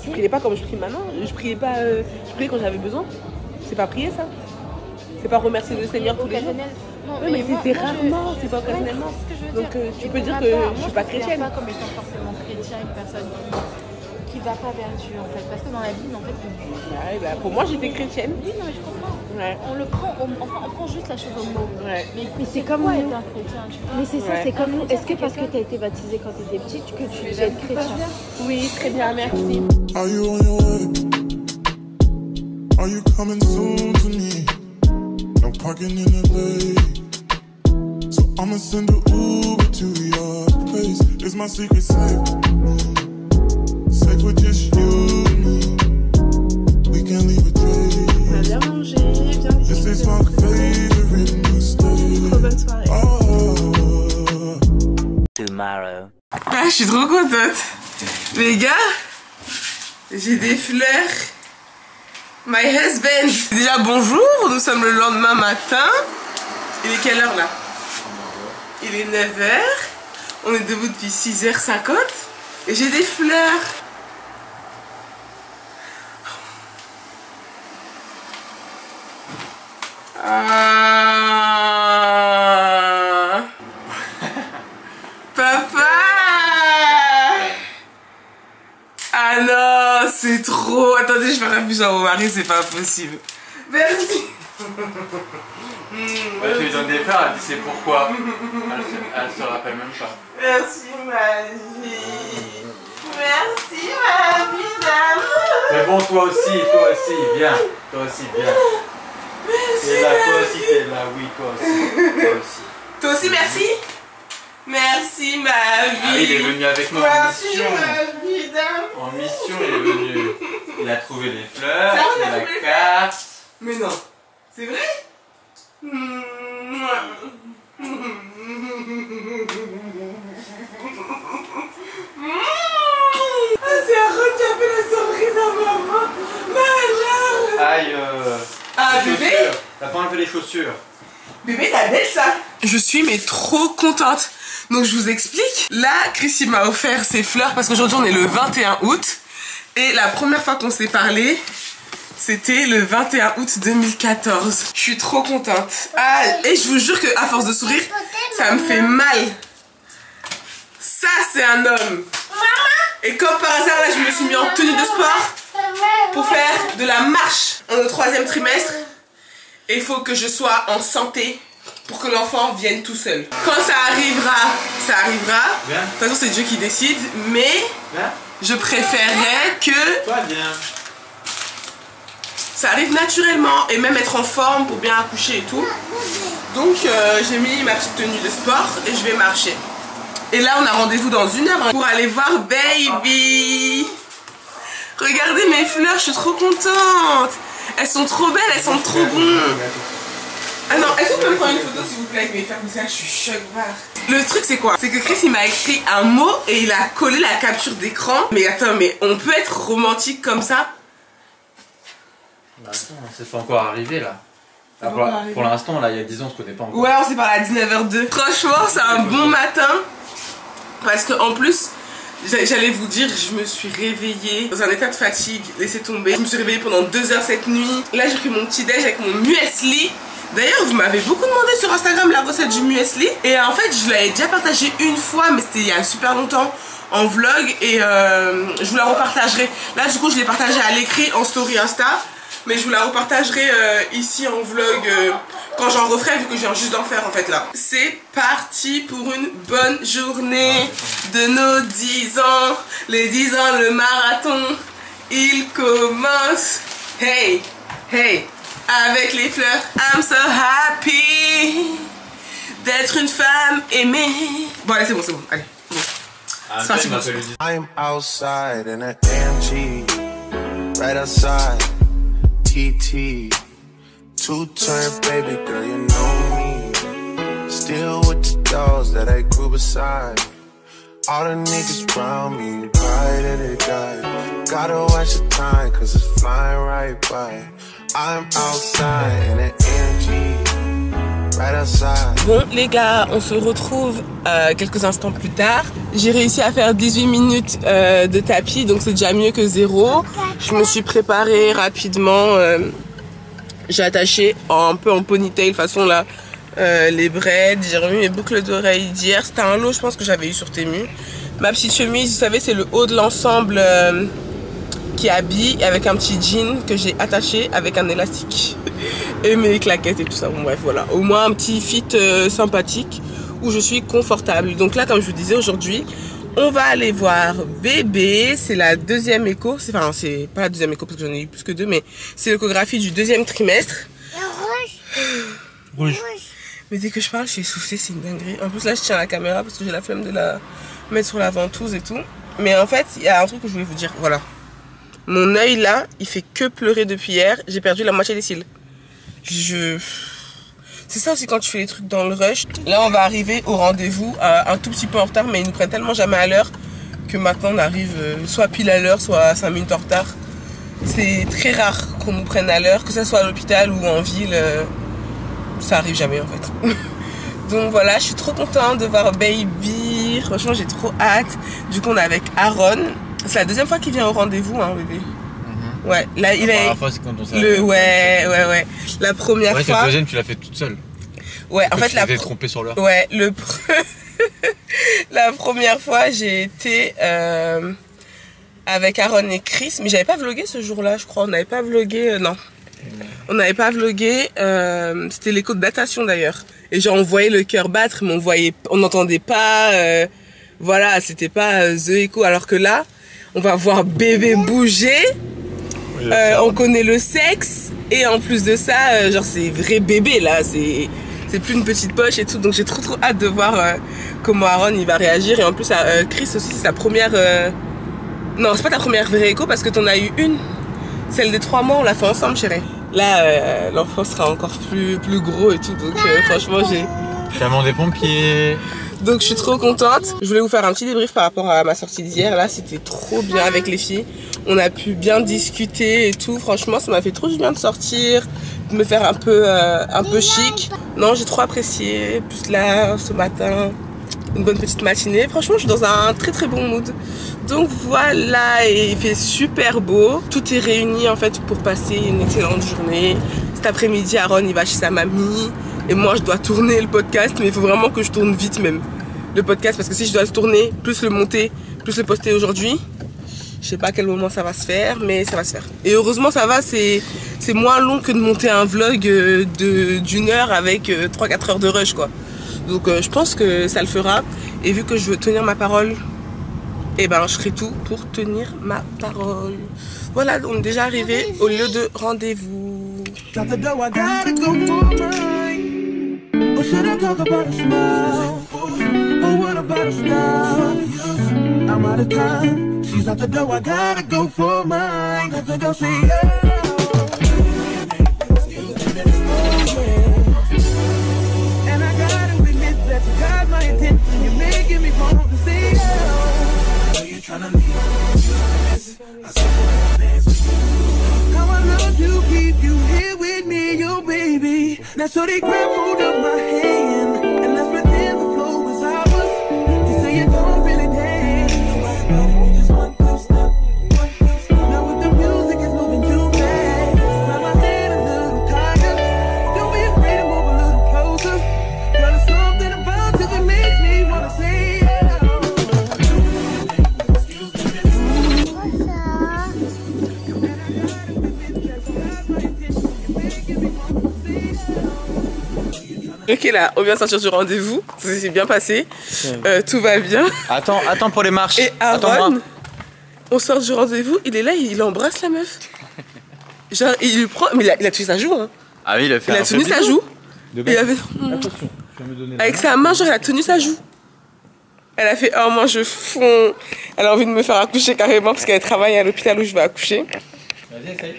Je priais pas comme je prie maintenant. Je priais pas. Je priais quand j'avais besoin. C'est pas prier, ça. C'est pas remercier le Seigneur tous les jours. Non, mais c'était rarement, c'est pas occasionnellement. Donc tu peux dire que je suis pas chrétienne. Moi, je ne pas comme étant forcément chrétien une personne qui va pas vers Dieu en fait. Parce que dans la Bible, en fait, bah, pour moi, j'étais chrétienne. Oui, non, mais je comprends. Ouais. On prend juste la chose au mot. Ouais. Mais c'est comme nous. Être un chrétien, tu vois. Mais c'est ça, c'est comme nous. Est-ce que parce que tu as été baptisé quand tu étais petite que tu devais être chrétien? Oui, très bien, merci. Are you on your way? Are you coming soon to me? No parking in LA, so I'ma send an Uber to your place. It's my secret safe, safe with just you and me. We can't leave a trace. Bien manger, bien manger. This is my favorite mistake. Trop bonne soirée. Oh. Tomorrow. Ah, je suis trop contente. Les gars, J'ai des fleurs. My husband. Déjà bonjour, nous sommes le lendemain matin. Il est quelle heure là? Il est 9h. On est debout depuis 6h50. Et j'ai des fleurs. Ah. Papa. Ah non, c'est trop. Attendez, je vais réfléchir à mon mari, c'est pas possible. Merci. Bah, tu lui donnes des fleurs, elle dit c'est pourquoi. Elle se rappelle même pas. Merci ma vie. Merci ma vie d'amour. C'est bon, toi aussi, viens. Toi aussi, viens. Merci. T'es là, toi aussi, t'es là, oui, toi aussi. Toi aussi. Toi aussi, merci. Merci ma vie. Ah, il est venu avec moi en Merci mission. ma vie d'amour. En mission, il est venu. Il a trouvé les fleurs, Ça, on a la trouvé les carte. Mais non. C'est vrai? Ah, c'est Aaron qui a fait la surprise à maman. Malheur. Aïe, Ah, les bébé. chaussures. T'as pas enlevé les chaussures. Bébé, t'as belle ça. Je suis mais trop contente. Donc je vous explique. Là, Chris il m'a offert ses fleurs parce qu'aujourd'hui on est le 21 août. Et la première fois qu'on s'est parlé, c'était le 21 août 2014. Je suis trop contente. Ah, et je vous jure qu'à force de sourire, ça me fait mal. Ça, c'est un homme. Et comme par hasard, là, je me suis mis en tenue de sport pour faire de la marche en au 3e trimestre. Et il faut que je sois en santé pour que l'enfant vienne tout seul. Quand ça arrivera, ça arrivera. Bien. De toute façon, c'est Dieu qui décide. Mais Viens. je préférerais que Toi, viens. ça arrive naturellement et même être en forme pour bien accoucher et tout. Donc j'ai mis ma petite tenue de sport et je vais marcher. Et là on a rendez-vous dans 1 heure pour aller voir baby. Regardez mes fleurs, je suis trop contente. Elles sont trop belles, elles sont trop bonnes. Ah non, est-ce qu'on peut me prendre une photo s'il vous plaît avec mes fleurs comme ça? Je suis choc barre. Le truc c'est quoi? C'est que Chris il m'a écrit un mot et il a collé la capture d'écran. Mais attends, mais on peut être romantique comme ça? Attends, c'est pas encore arrivé là. Ah, pour l'instant, là, il y a 10 ans, on se connaît pas encore. Ouais, on s'est parlé à 19h02. Franchement, c'est un bon matin. Parce que en plus, j'allais vous dire, je me suis réveillée dans un état de fatigue, laissez tomber. Je me suis réveillée pendant 2 heures cette nuit. Là, j'ai pris mon petit déj avec mon muesli. D'ailleurs, vous m'avez beaucoup demandé sur Instagram la recette du muesli. Et en fait, je l'avais déjà partagé une fois, mais c'était il y a super longtemps en vlog. Et je vous la repartagerai. Là, du coup, je l'ai partagée à l'écrit en story Insta. Mais je vous la repartagerai ici en vlog quand j'en referai, vu que je viens juste d'en faire en fait là. C'est parti pour une bonne journée de nos 10 ans. Les 10 ans, le marathon, il commence. Hey, hey, avec les fleurs, I'm so happy d'être une femme aimée. Bon allez, c'est bon, allez. Bon. Ah, C'est parti. I'm outside in an AMG, right outside. TT, 2-turn baby girl, you know me. Still with the dolls that I grew beside. All the niggas around me, right at it, guy. Gotta watch the time, cause it's flying right by. I'm outside in an AMG, right outside. Bon les gars, on se retrouve quelques instants plus tard. J'ai réussi à faire 18 minutes de tapis, donc c'est déjà mieux que 0. Je me suis préparée rapidement. J'ai attaché un peu en ponytail façon là les braids. J'ai remis mes boucles d'oreilles d'hier. C'était un lot je pense que j'avais eu sur Temu. Ma petite chemise, vous savez, c'est le haut de l'ensemble qui habille avec un petit jean que j'ai attaché avec un élastique. Et mes claquettes et tout ça. Bon bref voilà. Au moins un petit fit sympathique où je suis confortable. Donc là, comme je vous disais aujourd'hui, on va aller voir bébé. C'est la 2e écho. Enfin, c'est pas la 2e écho parce que j'en ai eu plus que 2, mais c'est l'échographie du 2e trimestre. Rouge. Mais dès que je parle, je suis essoufflée, c'est une dinguerie. En plus là, je tiens la caméra parce que j'ai la flemme de la mettre sur la ventouse et tout. Mais en fait, il y a un truc que je voulais vous dire. Voilà. Mon œil là, il fait que pleurer depuis hier. J'ai perdu la moitié des cils. C'est ça aussi quand tu fais les trucs dans le rush. Là, on va arriver au rendez-vous un tout petit peu en retard, mais ils nous prennent tellement jamais à l'heure que maintenant on arrive soit pile à l'heure, soit 5 minutes en retard. C'est très rare qu'on nous prenne à l'heure, que ce soit à l'hôpital ou en ville. Ça arrive jamais en fait. Donc voilà, je suis trop contente de voir baby. Franchement, j'ai trop hâte. Du coup, on est avec Aaron. C'est la deuxième fois qu'il vient au rendez-vous, hein, bébé. Ouais, là il est. La première fois, c'est quand on s'est. Ouais. La première fois. Cette deuxième, tu l'as fait toute seule. Ouais, en fait, tu t'es trompée sur l'heure. Ouais, la première fois, j'ai été avec Aaron et Chris, mais j'avais pas vlogué ce jour-là, je crois. On n'avait pas vlogué, non. On n'avait pas vlogué. C'était l'écho de datation d'ailleurs. Et genre, on voyait le cœur battre, mais on n'entendait pas. Voilà, c'était pas the echo. Alors que là, on va voir bébé bouger. On connaît le sexe. Et en plus de ça, genre, c'est vrai bébé là. C'est plus une petite poche et tout. Donc j'ai trop hâte de voir comment Aaron il va réagir. Et en plus, Chris aussi, c'est sa première. Non, c'est pas ta première vraie écho parce que t'en as eu une. Celle des 3 mois, on l'a fait ensemble, chérie. Là, l'enfant sera encore plus gros et tout. Donc franchement, j'ai. Camion des pompiers. Donc je suis trop contente. Je voulais vous faire un petit débrief par rapport à ma sortie d'hier. Là, c'était trop bien avec les filles. On a pu bien discuter et tout. Franchement, ça m'a fait trop du bien de sortir, de me faire un peu chic. Non, j'ai trop apprécié. Plus là, ce matin, une bonne petite matinée. Franchement, je suis dans un très bon mood. Donc voilà, et il fait super beau. Tout est réuni en fait pour passer une excellente journée. Cet après-midi, Aaron, il va chez sa mamie. Et moi, je dois tourner le podcast, mais il faut vraiment que je tourne vite même le podcast. Parce que si je dois le tourner, plus le monter, plus le poster aujourd'hui, je sais pas à quel moment ça va se faire, mais ça va se faire. Et heureusement, ça va, c'est moins long que de monter un vlog d'une heure avec 3-4 heures de rush, quoi. Donc je pense que ça le fera. Et vu que je veux tenir ma parole, et ben je ferai tout pour tenir ma parole. Voilà, on est déjà arrivé au lieu de rendez-vous. Or should I talk about a smile? Or what about a style? I'm out of time. She's out the door, I gotta go for mine. Got to go see her. And I gotta admit that you got my attention. You're making me want to see her. Are you trying to leave? How I love to keep you here with me, your baby. Now so they grab hold of my hand and let's pretend the flow is ours. You say you don't really dance. Just one step. Now with the music is moving too fast. Grab my hand a little tighter. Don't be afraid to move a little closer. Girl, there's something about you that makes me wanna say yeah. Ok, là, on vient de sortir du rendez-vous, ça s'est bien passé, tout va bien. Attends pour les marches. Et Aaron, on sort du rendez-vous, il est là, il embrasse la meuf. Genre, il lui prend, mais il a tenu sa joue, hein. Ah oui, il a fait Il a tenu sa joue. Et avait... Attention, tu vas me donner avec sa main, genre, il a tenu sa joue. Elle a fait, oh, moi je fonds. Elle a envie de me faire accoucher carrément parce qu'elle travaille à l'hôpital où je vais accoucher. Vas-y, essaye.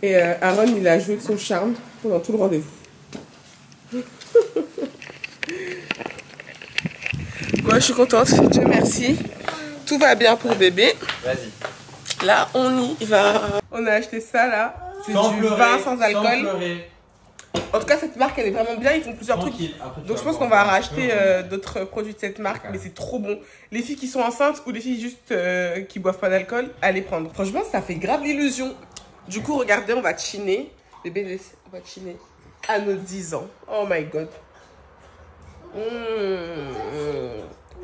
Et Aaron, il a joué de son charme pendant tout le rendez-vous. Moi je suis contente, Dieu merci. Tout va bien pour bébé. Vas-y. Là on y va. On a acheté ça là. C'est du vin sans alcool. En tout cas cette marque elle est vraiment bien, ils font plusieurs trucs. Donc je pense qu'on va racheter d'autres produits de cette marque. Mais c'est trop bon. Les filles qui sont enceintes ou les filles juste qui boivent pas d'alcool, allez prendre. Franchement ça fait grave l'illusion. Du coup regardez, on va chiner. Bébé, on va chiner à nos 10 ans. Oh my god.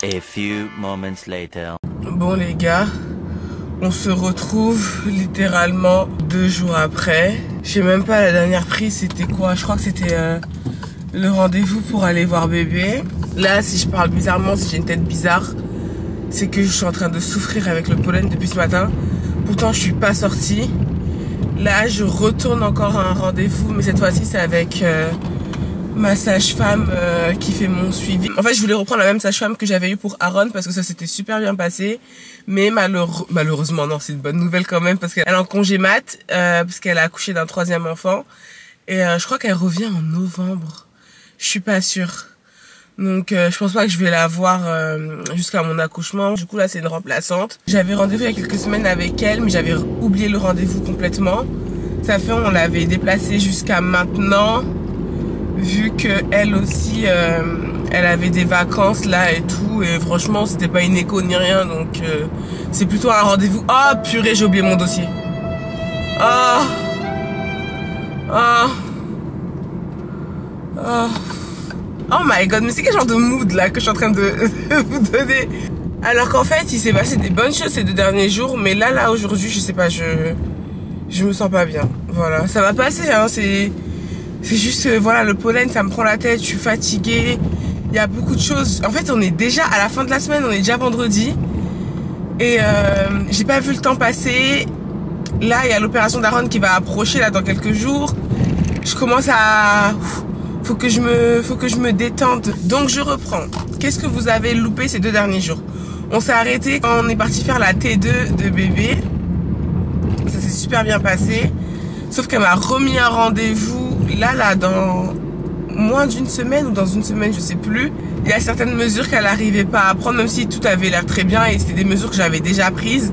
A few moments later. Bon les gars, on se retrouve littéralement 2 jours après. Je sais même pas la dernière prise c'était quoi. Je crois que c'était le rendez-vous pour aller voir bébé. Là si je parle bizarrement, si j'ai une tête bizarre, c'est que je suis en train de souffrir avec le pollen depuis ce matin. Pourtant je suis pas sortie. Là je retourne encore à un rendez-vous, mais cette fois-ci c'est avec ma sage-femme qui fait mon suivi. En fait je voulais reprendre la même sage-femme que j'avais eu pour Aaron parce que ça s'était super bien passé. Mais malheureusement non, c'est une bonne nouvelle quand même parce qu'elle est en congé mat parce qu'elle a accouché d'un 3e enfant. Et je crois qu'elle revient en novembre. Je suis pas sûre. Donc je pense pas que je vais la voir jusqu'à mon accouchement. Du coup là c'est une remplaçante. J'avais rendez-vous il y a quelques semaines avec elle, mais j'avais oublié le rendez-vous complètement. Ça fait on l'avait déplacé jusqu'à maintenant, vu que elle aussi elle avait des vacances là et tout, et franchement c'était pas une écho ni rien, donc c'est plutôt un rendez-vous. Oh purée, j'ai oublié mon dossier. Oh oh oh oh my god, mais c'est quel genre de mood là que je suis en train de vous donner? Alors qu'en fait il s'est passé des bonnes choses ces 2 derniers jours, mais là aujourd'hui je sais pas, je me sens pas bien. Voilà, ça va passer hein, c'est juste voilà, le pollen ça me prend la tête, je suis fatiguée, il y a beaucoup de choses. En fait on est déjà à la fin de la semaine, on est déjà vendredi et j'ai pas vu le temps passer. Là il y a l'opération d'Aaron qui va approcher là dans quelques jours. Je commence à... Faut que je me détende. Donc je reprends. Qu'est-ce que vous avez loupé ces 2 derniers jours? On s'est arrêté quand on est parti faire la T2 de bébé. Ça s'est super bien passé. Sauf qu'elle m'a remis un rendez-vous là dans moins d'une semaine ou dans une semaine, je sais plus. Il y a certaines mesures qu'elle n'arrivait pas à prendre, même si tout avait l'air très bien et c'était des mesures que j'avais déjà prises.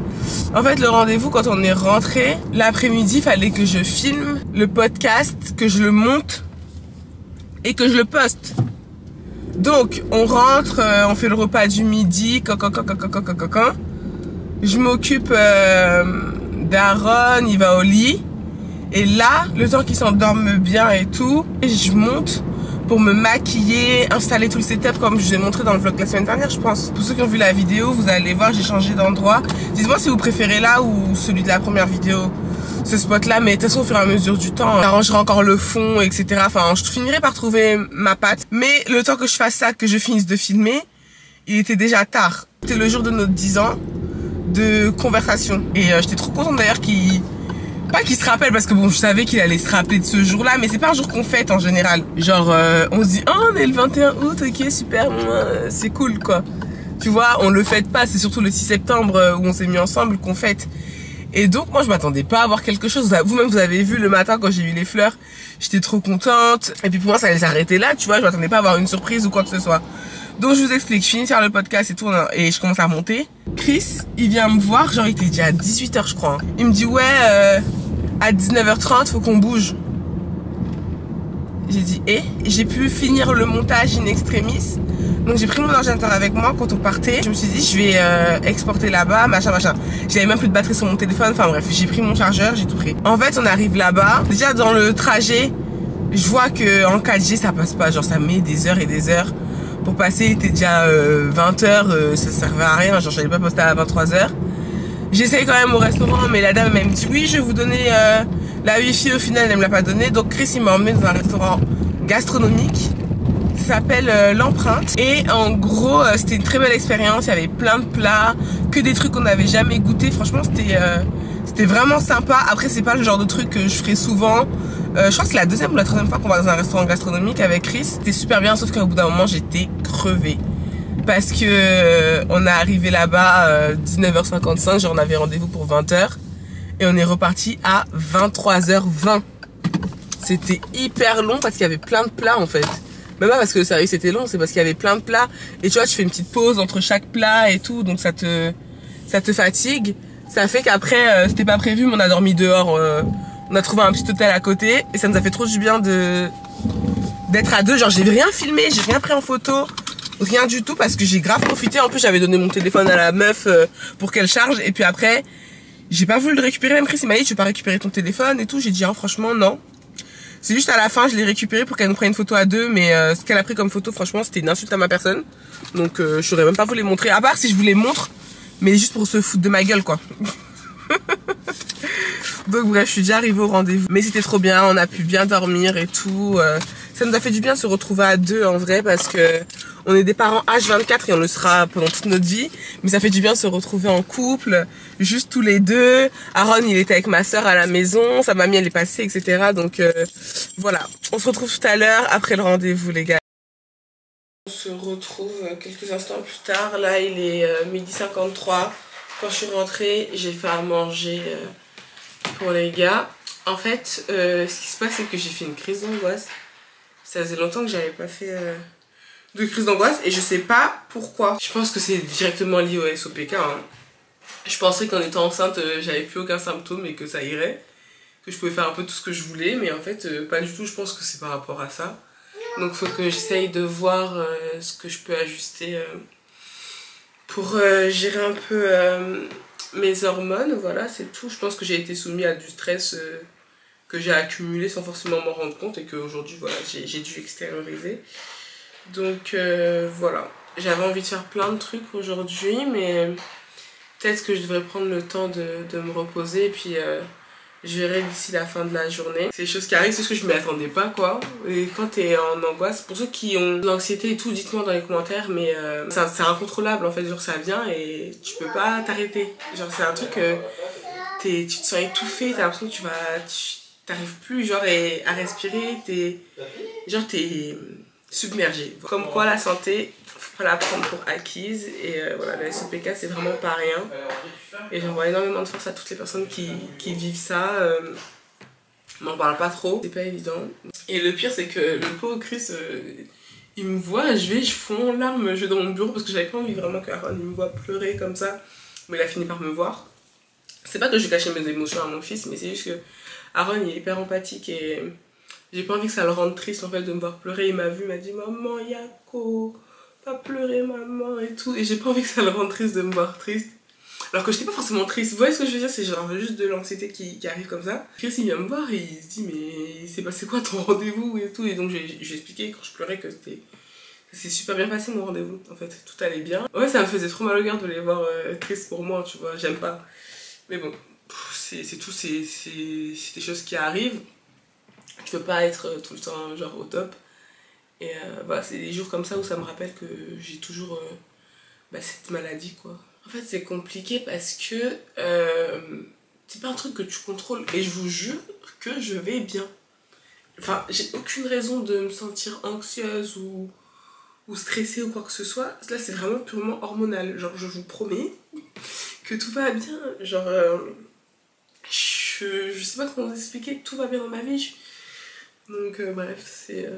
En fait, le rendez-vous, quand on est rentré, l'après-midi, il fallait que je filme le podcast, que je le monte et que je le poste. Donc, on rentre, on fait le repas du midi, je m'occupe d'Aaron, il va au lit. Et là, le temps qu'il s'endorme bien et tout, je monte pour me maquiller, installer tout le setup comme je vous ai montré dans le vlog la semaine dernière, je pense. Pour ceux qui ont vu la vidéo, vous allez voir, j'ai changé d'endroit. Dites-moi si vous préférez là ou celui de la première vidéo, ce spot là, mais de toute façon au fur et à mesure du temps, j'arrangerai encore le fond, etc. Enfin, je finirai par trouver ma patte. Mais le temps que je fasse ça, que je finisse de filmer, il était déjà tard. C'était le jour de nos 10 ans de conversation. Et j'étais trop contente d'ailleurs pas qu'il se rappelle, parce que bon, je savais qu'il allait se rappeler de ce jour-là, mais c'est pas un jour qu'on fête en général. Genre, on se dit, oh, on est le 21 août, ok, super, c'est cool, quoi. Tu vois, on le fête pas, c'est surtout le 6 septembre où on s'est mis ensemble qu'on fête. Et donc, moi, je m'attendais pas à avoir quelque chose. Vous-même, vous avez vu le matin quand j'ai eu les fleurs, j'étais trop contente. Et puis pour moi, ça allait s'arrêter là, tu vois, je m'attendais pas à avoir une surprise ou quoi que ce soit. Donc, je vous explique, je finis de faire le podcast et tout, et je commence à monter. Chris, il vient me voir, genre, il était déjà à 18h, je crois. Hein. Il me dit, ouais, à 19h30, faut qu'on bouge. J'ai dit, j'ai pu finir le montage in extremis. Donc j'ai pris mon ordinateur avec moi quand on partait. Je me suis dit, je vais exporter là-bas, machin. J'avais même plus de batterie sur mon téléphone. Enfin bref, j'ai pris mon chargeur, j'ai tout pris. En fait, on arrive là-bas. Déjà dans le trajet, je vois que en 4G, ça passe pas. Genre ça met des heures et des heures pour passer. Il était déjà 20h, ça servait à rien. Genre j'allais pas poster à 23h. J'essaye quand même au restaurant, mais la dame elle me dit oui, je vais vous donner la wifi. Au final, elle me l'a pas donné. Donc Chris il m'a emmené dans un restaurant gastronomique. Ça s'appelle l'Empreinte. Et en gros, c'était une très belle expérience. Il y avait plein de plats, que des trucs qu'on n'avait jamais goûté. Franchement, c'était vraiment sympa. Après, c'est pas le genre de truc que je ferais souvent. Je crois que c'est la 2e ou la 3e fois qu'on va dans un restaurant gastronomique avec Chris. C'était super bien, sauf qu'au bout d'un moment, j'étais crevée. Parce que on est arrivé là-bas 19h55, genre on avait rendez-vous pour 20h. Et on est reparti à 23h20. C'était hyper long parce qu'il y avait plein de plats en fait. Même pas parce que sérieux c'était long, c'est parce qu'il y avait plein de plats. Et tu vois, tu fais une petite pause entre chaque plat et tout, donc ça te fatigue. Ça fait qu'après, c'était pas prévu, mais on a dormi dehors. On a trouvé un petit hôtel à côté et ça nous a fait trop du bien d'être à deux. Genre j'ai rien filmé, j'ai rien pris en photo, rien du tout parce que j'ai grave profité. En plus j'avais donné mon téléphone à la meuf pour qu'elle charge et puis après j'ai pas voulu le récupérer. Même Chris il m'a dit tu veux pas récupérer ton téléphone et tout. J'ai dit hein, franchement non. C'est juste à la fin je l'ai récupéré pour qu'elle nous prenne une photo à deux, mais ce qu'elle a pris comme photo franchement c'était une insulte à ma personne. Donc je saurais même pas vous les montrer, à part si je vous les montre, mais juste pour se foutre de ma gueule quoi. Donc bref, je suis déjà arrivée au rendez-vous, mais c'était trop bien, on a pu bien dormir et tout. Ça nous a fait du bien de se retrouver à deux en vrai, parce que on est des parents H24 et on le sera pendant toute notre vie, mais ça fait du bien de se retrouver en couple, juste tous les deux. Aaron il était avec ma soeur à la maison, sa mamie elle est passée, etc. Donc voilà, on se retrouve tout à l'heure après le rendez-vous les gars. On se retrouve quelques instants plus tard, là il est 12h53. Quand je suis rentrée, j'ai fait à manger pour les gars. En fait, ce qui se passe, c'est que j'ai fait une crise d'angoisse. Ça faisait longtemps que j'avais pas fait de crise d'angoisse et je sais pas pourquoi. Je pense que c'est directement lié au SOPK. Hein. Je pensais qu'en étant enceinte, j'avais plus aucun symptôme et que ça irait. Que je pouvais faire un peu tout ce que je voulais, mais en fait, pas du tout. Je pense que c'est par rapport à ça. Donc, il faut que j'essaye de voir ce que je peux ajuster pour gérer un peu mes hormones. Voilà, c'est tout. Je pense que j'ai été soumise à du stress que j'ai accumulé sans forcément m'en rendre compte et qu'aujourd'hui, voilà, j'ai dû extérioriser. Donc, voilà. J'avais envie de faire plein de trucs aujourd'hui, mais peut-être que je devrais prendre le temps de me reposer et puis... je verrai d'ici la fin de la journée. C'est des choses qui arrivent, c'est ce que je m'y attendais pas quoi. Et quand t'es en angoisse, pour ceux qui ont de l'anxiété et tout, dites-moi dans les commentaires, mais c'est incontrôlable en fait, genre ça vient et tu peux pas t'arrêter. Genre c'est un truc, tu te sens étouffé, t'as l'impression que t'arrives plus genre à respirer, t'es submergé. Comme quoi la santé, faut pas la prendre pour acquise et voilà, la SOPK c'est vraiment pas rien. Et j'envoie énormément de force à toutes les personnes qui vivent ça. On n'en parle pas trop, c'est pas évident. Et le pire c'est que le pauvre Chris, il me voit, je fonds en larmes, je vais dans mon bureau parce que j'avais pas envie vraiment qu'Aaron me voit pleurer comme ça. Mais il a fini par me voir. C'est pas que je cachais mes émotions à mon fils, mais c'est juste que Aaron il est hyper empathique et j'ai pas envie que ça le rende triste en fait de me voir pleurer. Il m'a vu, il m'a dit maman Yako, pas pleurer maman et tout. Et j'ai pas envie que ça le rende triste de me voir triste. Alors que j'étais pas forcément triste. Vous voyez ce que je veux dire? C'est genre juste de l'anxiété qui arrive comme ça. Chris il vient me voir et il se dit mais c'est passé quoi ton rendez-vous et tout. Et donc j'ai expliqué quand je pleurais que c'est super bien passé mon rendez-vous. En fait tout allait bien. Ouais ça me faisait trop mal au cœur de les voir tristes pour moi tu vois. J'aime pas. Mais bon c'est tout. C'est des choses qui arrivent. Tu peux pas être tout le temps genre au top. Et voilà c'est des jours comme ça où ça me rappelle que j'ai toujours cette maladie quoi. En fait c'est compliqué parce que c'est pas un truc que tu contrôles et je vous jure que je vais bien. Enfin j'ai aucune raison de me sentir anxieuse ou stressée ou quoi que ce soit. Là c'est vraiment purement hormonal. Genre je vous promets que tout va bien. Genre je sais pas comment vous expliquer, tout va bien dans ma vie. Donc bref c'est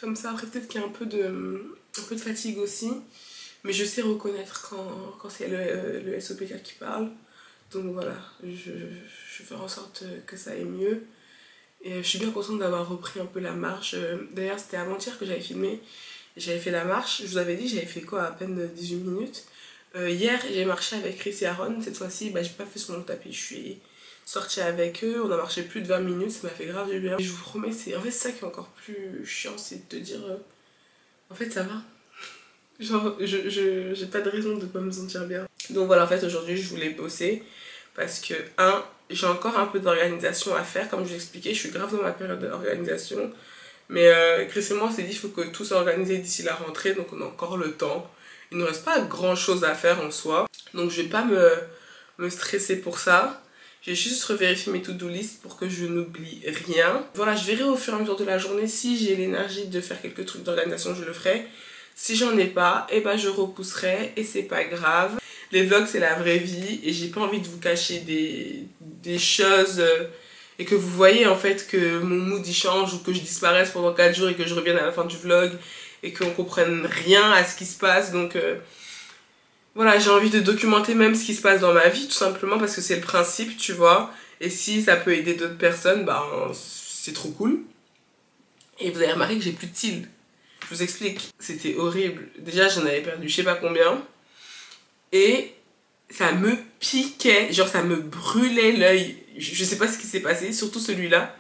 comme ça. Après peut-être qu'il y a un peu de fatigue aussi. Mais je sais reconnaître quand c'est le SOPK qui parle. Donc voilà, je vais faire en sorte que ça aille mieux. Et je suis bien contente d'avoir repris un peu la marche. D'ailleurs, c'était avant-hier que j'avais filmé. J'avais fait la marche. Je vous avais dit, j'avais fait quoi, à peine 18 minutes. Hier, j'ai marché avec Chris et Aaron. Cette fois-ci, j'ai pas fait sur mon tapis. Je suis sortie avec eux. On a marché plus de 20 minutes. Ça m'a fait grave du bien. Et je vous promets, en fait, c'est ça qui est encore plus chiant. C'est de te dire, en fait, ça va. Genre, j'ai pas de raison de pas me sentir bien. Donc voilà, en fait, aujourd'hui, je voulais bosser parce que, j'ai encore un peu d'organisation à faire. Comme je vous l'expliquais, je suis grave dans ma période d'organisation. Mais Chris et moi, on s'est dit qu'il faut que tout soit organisé d'ici la rentrée. Donc on a encore le temps. Il ne reste pas grand chose à faire en soi. Donc je vais pas me stresser pour ça. J'ai juste revérifié mes to-do list pour que je n'oublie rien. Voilà, je verrai au fur et à mesure de la journée si j'ai l'énergie de faire quelques trucs d'organisation, je le ferai. Si j'en ai pas, et je repousserai et c'est pas grave. Les vlogs c'est la vraie vie et j'ai pas envie de vous cacher des choses et que vous voyez en fait que mon mood il change ou que je disparaisse pendant 4 jours et que je revienne à la fin du vlog et qu'on comprenne rien à ce qui se passe. Donc voilà, j'ai envie de documenter même ce qui se passe dans ma vie tout simplement parce que c'est le principe, tu vois. Et si ça peut aider d'autres personnes, c'est trop cool. Et vous avez remarqué que j'ai plus de cils. Je vous explique, c'était horrible. Déjà, j'en avais perdu je sais pas combien. Et ça me piquait, genre ça me brûlait l'œil. Je sais pas ce qui s'est passé, surtout celui-là.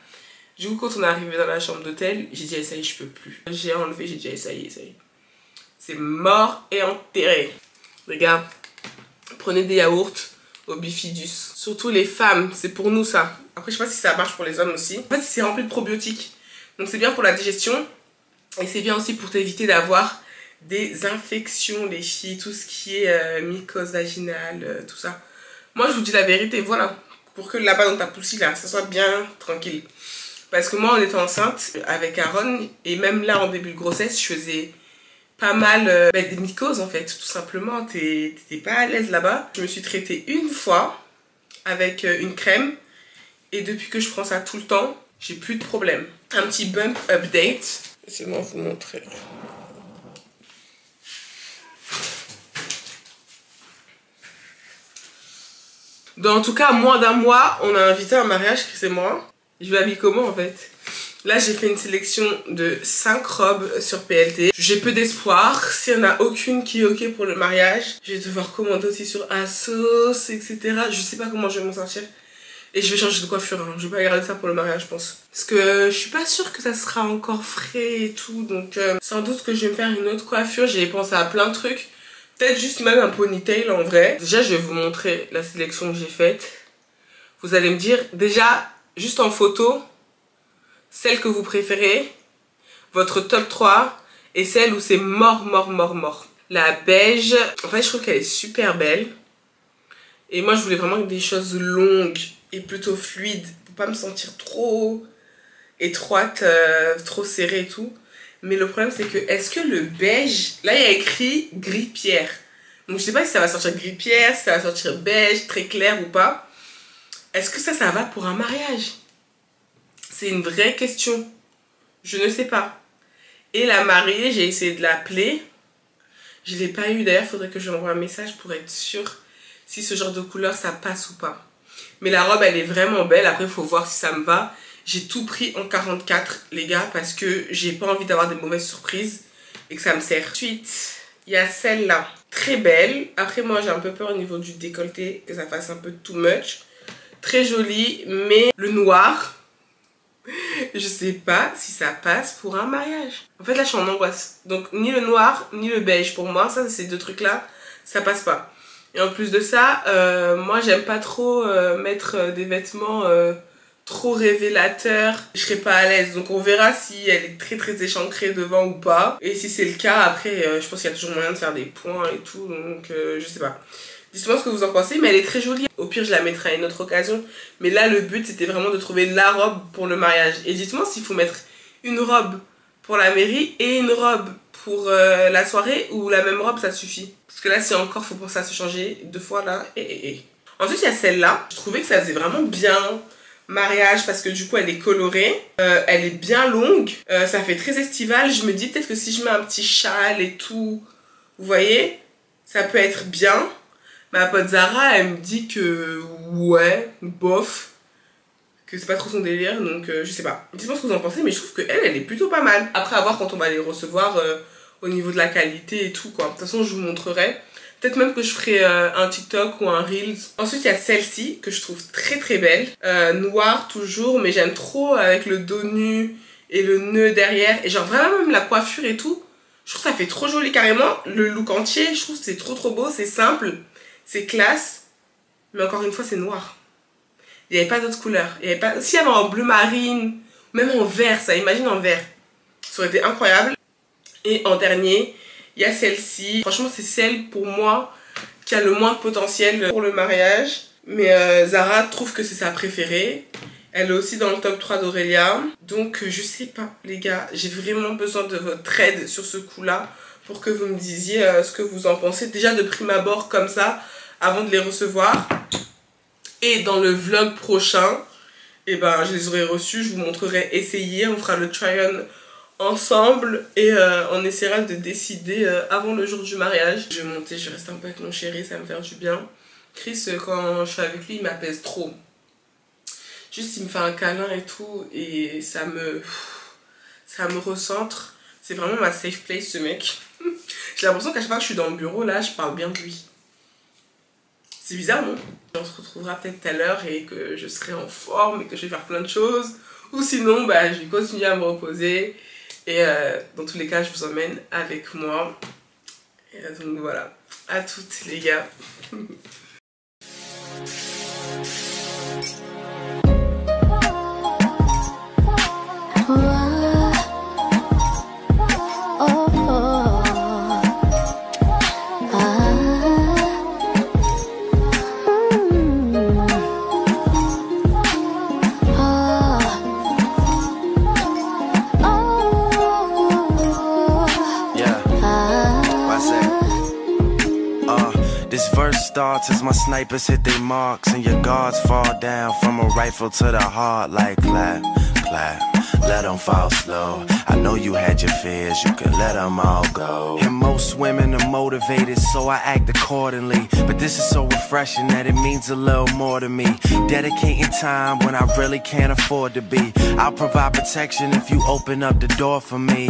Du coup, quand on est arrivé dans la chambre d'hôtel, j'ai dit, ça y est, je peux plus. J'ai enlevé, j'ai dit, ça y est. C'est mort et enterré. Les gars, prenez des yaourts au bifidus. Surtout les femmes, c'est pour nous ça. Après, je sais pas si ça marche pour les hommes aussi. En fait, c'est rempli de probiotiques. Donc c'est bien pour la digestion. Et c'est bien aussi pour t'éviter d'avoir des infections, les filles, tout ce qui est mycose vaginale, tout ça. Moi, je vous dis la vérité, voilà. Pour que là-bas dans ta poussée, là, ça soit bien tranquille. Parce que moi, en étant enceinte avec Aaron, et même là, en début de grossesse, je faisais pas mal des mycoses, en fait, tout simplement. T'es pas à l'aise là-bas. Je me suis traitée une fois avec une crème. Et depuis que je prends ça tout le temps, j'ai plus de problème. Un petit bump update. Laissez-moi vous montrer. Dans tout cas, moins d'un mois, on a invité un mariage, Chris et moi. Je m'habille comment en fait? Là, j'ai fait une sélection de 5 robes sur PLT. J'ai peu d'espoir. S'il n'y en a aucune qui est ok pour le mariage, je vais devoir commander aussi sur ASOS, etc. Je sais pas comment je vais m'en sortir. Et je vais changer de coiffure. Hein. Je vais pas garder ça pour le mariage, je pense. Parce que je suis pas sûre que ça sera encore frais et tout. Donc, sans doute que je vais me faire une autre coiffure. J'ai pensé à plein de trucs. Peut-être juste même un ponytail en vrai. Déjà, je vais vous montrer la sélection que j'ai faite. Vous allez me dire, déjà, juste en photo, celle que vous préférez, votre top 3 et celle où c'est mort. La beige, en fait je trouve qu'elle est super belle. Et moi je voulais vraiment des choses longues et plutôt fluides pour pas me sentir trop étroite, trop serrée et tout. Mais le problème c'est que, est-ce que le beige, là il y a écrit gris pierre. Donc je sais pas si ça va sortir gris pierre, si ça va sortir beige, très clair ou pas. Est-ce que ça va pour un mariage? C'est une vraie question. Je ne sais pas. Et la mariée, j'ai essayé de l'appeler. Je ne l'ai pas eu. D'ailleurs, il faudrait que je lui envoie un message pour être sûre si ce genre de couleur, ça passe ou pas. Mais la robe, elle est vraiment belle. Après, il faut voir si ça me va. J'ai tout pris en 44, les gars, parce que j'ai pas envie d'avoir des mauvaises surprises et que ça me sert. Ensuite, il y a celle-là. Très belle. Après, moi, j'ai un peu peur au niveau du décolleté, que ça fasse un peu too much. Très jolie, mais le noir... Je sais pas si ça passe pour un mariage. En fait là je suis en angoisse. Donc ni le noir ni le beige pour moi, ça ces deux trucs là, ça passe pas. Et en plus de ça, moi j'aime pas trop mettre des vêtements trop révélateurs. Je serais pas à l'aise. Donc on verra si elle est très échancrée devant ou pas. Et si c'est le cas, après je pense qu'il y a toujours moyen de faire des points et tout. Donc je sais pas. Dites-moi ce que vous en pensez, mais elle est très jolie. Au pire, je la mettrai à une autre occasion. Mais là, le but, c'était vraiment de trouver la robe pour le mariage. Et dites-moi s'il faut mettre une robe pour la mairie et une robe pour la soirée, ou la même robe, ça suffit. Parce que là, si encore, faut penser à se changer 2 fois là. Ensuite, il y a celle-là. Je trouvais que ça faisait vraiment bien mariage parce que du coup, elle est colorée. Elle est bien longue. Ça fait très estival. Je me dis peut-être que si je mets un petit châle et tout, vous voyez, ça peut être bien. Ma pote Zara, elle me dit que ouais, bof, que c'est pas trop son délire, donc je sais pas. Dites-moi ce que vous en pensez, mais je trouve qu'elle, elle est plutôt pas mal. Après, à voir quand on va les recevoir au niveau de la qualité et tout, quoi. De toute façon, je vous montrerai. Peut-être même que je ferai un TikTok ou un Reels. Ensuite, il y a celle-ci, que je trouve très belle. Noire toujours, mais j'aime trop avec le dos nu et le nœud derrière. Et genre vraiment même la coiffure et tout, je trouve que ça fait trop joli carrément. Le look entier, je trouve que c'est trop beau, c'est simple. C'est classe, mais encore une fois, c'est noir. Il n'y avait pas d'autres couleurs. S'il y avait en bleu marine, même en vert, ça, imagine en vert. Ça aurait été incroyable. Et en dernier, il y a celle-ci. Franchement, c'est celle, pour moi, qui a le moins de potentiel pour le mariage. Mais Zara trouve que c'est sa préférée. Elle est aussi dans le top 3 d'Aurélia. Donc, je sais pas, les gars. J'ai vraiment besoin de votre aide sur ce coup-là, pour que vous me disiez ce que vous en pensez. Déjà, de prime abord, comme ça, avant de les recevoir. Et dans le vlog prochain, et ben, je les aurai reçus, je vous montrerai essayer, on fera le try-on ensemble et on essaiera de décider avant le jour du mariage. Je vais monter, je reste un peu avec mon chéri, ça va me faire du bien. Chris, quand je suis avec lui, il m'apaise trop. Juste, il me fait un câlin et tout, et ça me recentre. C'est vraiment ma safe place, ce mec. J'ai l'impression qu'à chaque fois que je suis dans le bureau, là, je parle bien de lui. C'est bizarre, non? On se retrouvera peut-être tout à l'heure et que je serai en forme et que je vais faire plein de choses. Ou sinon, bah, je vais continuer à me reposer. Et dans tous les cas, je vous emmène avec moi. Et donc voilà. À toutes, les gars. Starts as my snipers hit their marks and your guards fall down from a rifle to the heart like clap, clap. let them fall slow. I know you had your fears, you can let them all go. And most women are motivated, so I act accordingly. But this is so refreshing that it means a little more to me. Dedicating time when I really can't afford to be. I'll provide protection if you open up the door for me.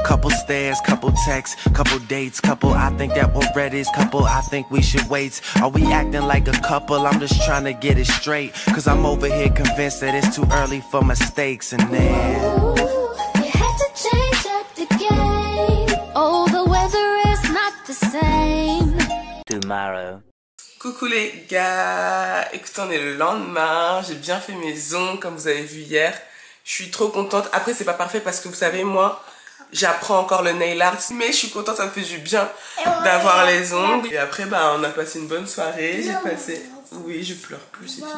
Couple stares, couple texts, couple dates, couple I think that we're ready, couple I think we should wait. Are we acting like a couple? I'm just trying to get it straight, cause I'm over here convinced that it's too early for mistakes. And then you had to change up the game. Oh, the weather is not the same. Tomorrow. Coucou les gars, écoutez, on est le lendemain, j'ai bien fait mes ongles comme vous avez vu hier. Je suis trop contente. Après c'est pas parfait parce que vous savez, moi j'apprends encore le nail art, mais je suis contente, ça me fait du bien d'avoir les ongles. Et après bah on a passé une bonne soirée, j'ai passé... Oui, je pleure plus, c'est fini.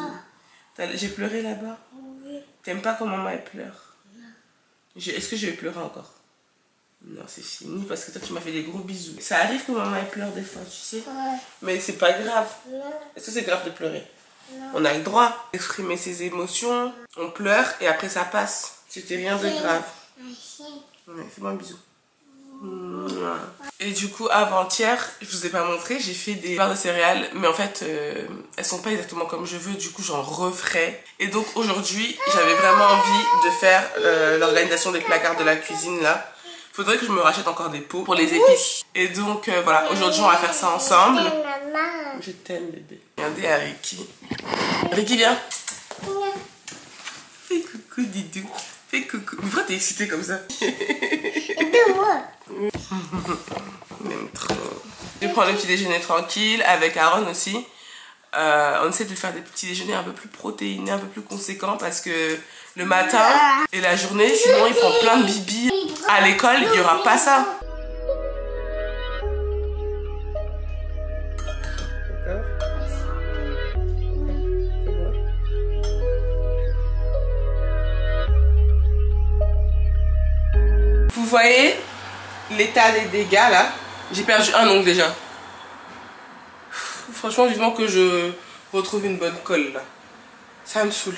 J'ai pleuré là-bas? Oui. T'aimes pas quand maman elle pleure? Est-ce que je vais pleurer encore? Non, c'est fini parce que toi tu m'as fait des gros bisous. Ça arrive que maman elle pleure des fois, tu sais. Ouais. Mais c'est pas grave. Est-ce que c'est grave de pleurer? Non. On a le droit d'exprimer ses émotions, on pleure et après ça passe. C'était rien de grave. Ouais, fais-moi un bisou. Et du coup avant-hier, je vous ai pas montré, j'ai fait des barres de céréales, mais en fait elles sont pas exactement comme je veux, du coup j'en referai. Et donc aujourd'hui j'avais vraiment envie de faire l'organisation des placards de la cuisine là. Faudrait que je me rachète encore des pots pour les épices. Et donc voilà, aujourd'hui on va faire ça ensemble. Je t'aime bébé. Regardez à Ricky. Ricky viens. Fais coucou Didou. Fais coucou. Mais pourquoi t'es excitée comme ça? On aime trop. Je prends le petit déjeuner tranquille avec Aaron aussi. On essaie de faire des petits déjeuners un peu plus protéinés, un peu plus conséquents parce que le matin et la journée, sinon il prend plein de bibis. À l'école, il n'y aura pas ça. Vous voyez l'état des dégâts là? J'ai perdu un ongle déjà. Franchement, vivement que je retrouve une bonne colle là. Ça me saoule.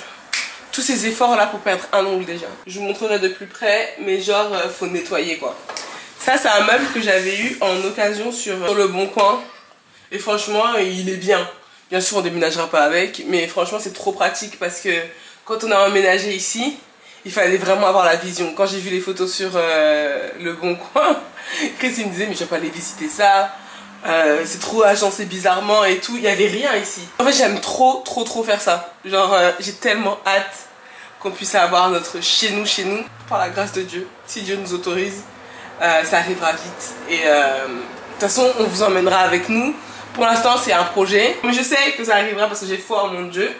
Tous ces efforts là pour perdre un ongle déjà. Je vous montrerai de plus près, mais genre faut nettoyer quoi. Ça c'est un meuble que j'avais eu en occasion sur le Bon Coin. Et franchement il est bien. Bien sûr on déménagera pas avec, mais franchement c'est trop pratique parce que quand on a emménagé ici, il fallait vraiment avoir la vision. Quand j'ai vu les photos sur le Bon Coin, Chris il me disait mais je vais pas aller visiter ça. C'est trop agencé bizarrement et tout, il n'y avait rien ici. En fait j'aime trop faire ça. Genre j'ai tellement hâte qu'on puisse avoir notre chez nous par la grâce de Dieu. Si Dieu nous autorise, ça arrivera vite. Et de toute façon on vous emmènera avec nous. Pour l'instant c'est un projet, mais je sais que ça arrivera parce que j'ai foi en mon Dieu.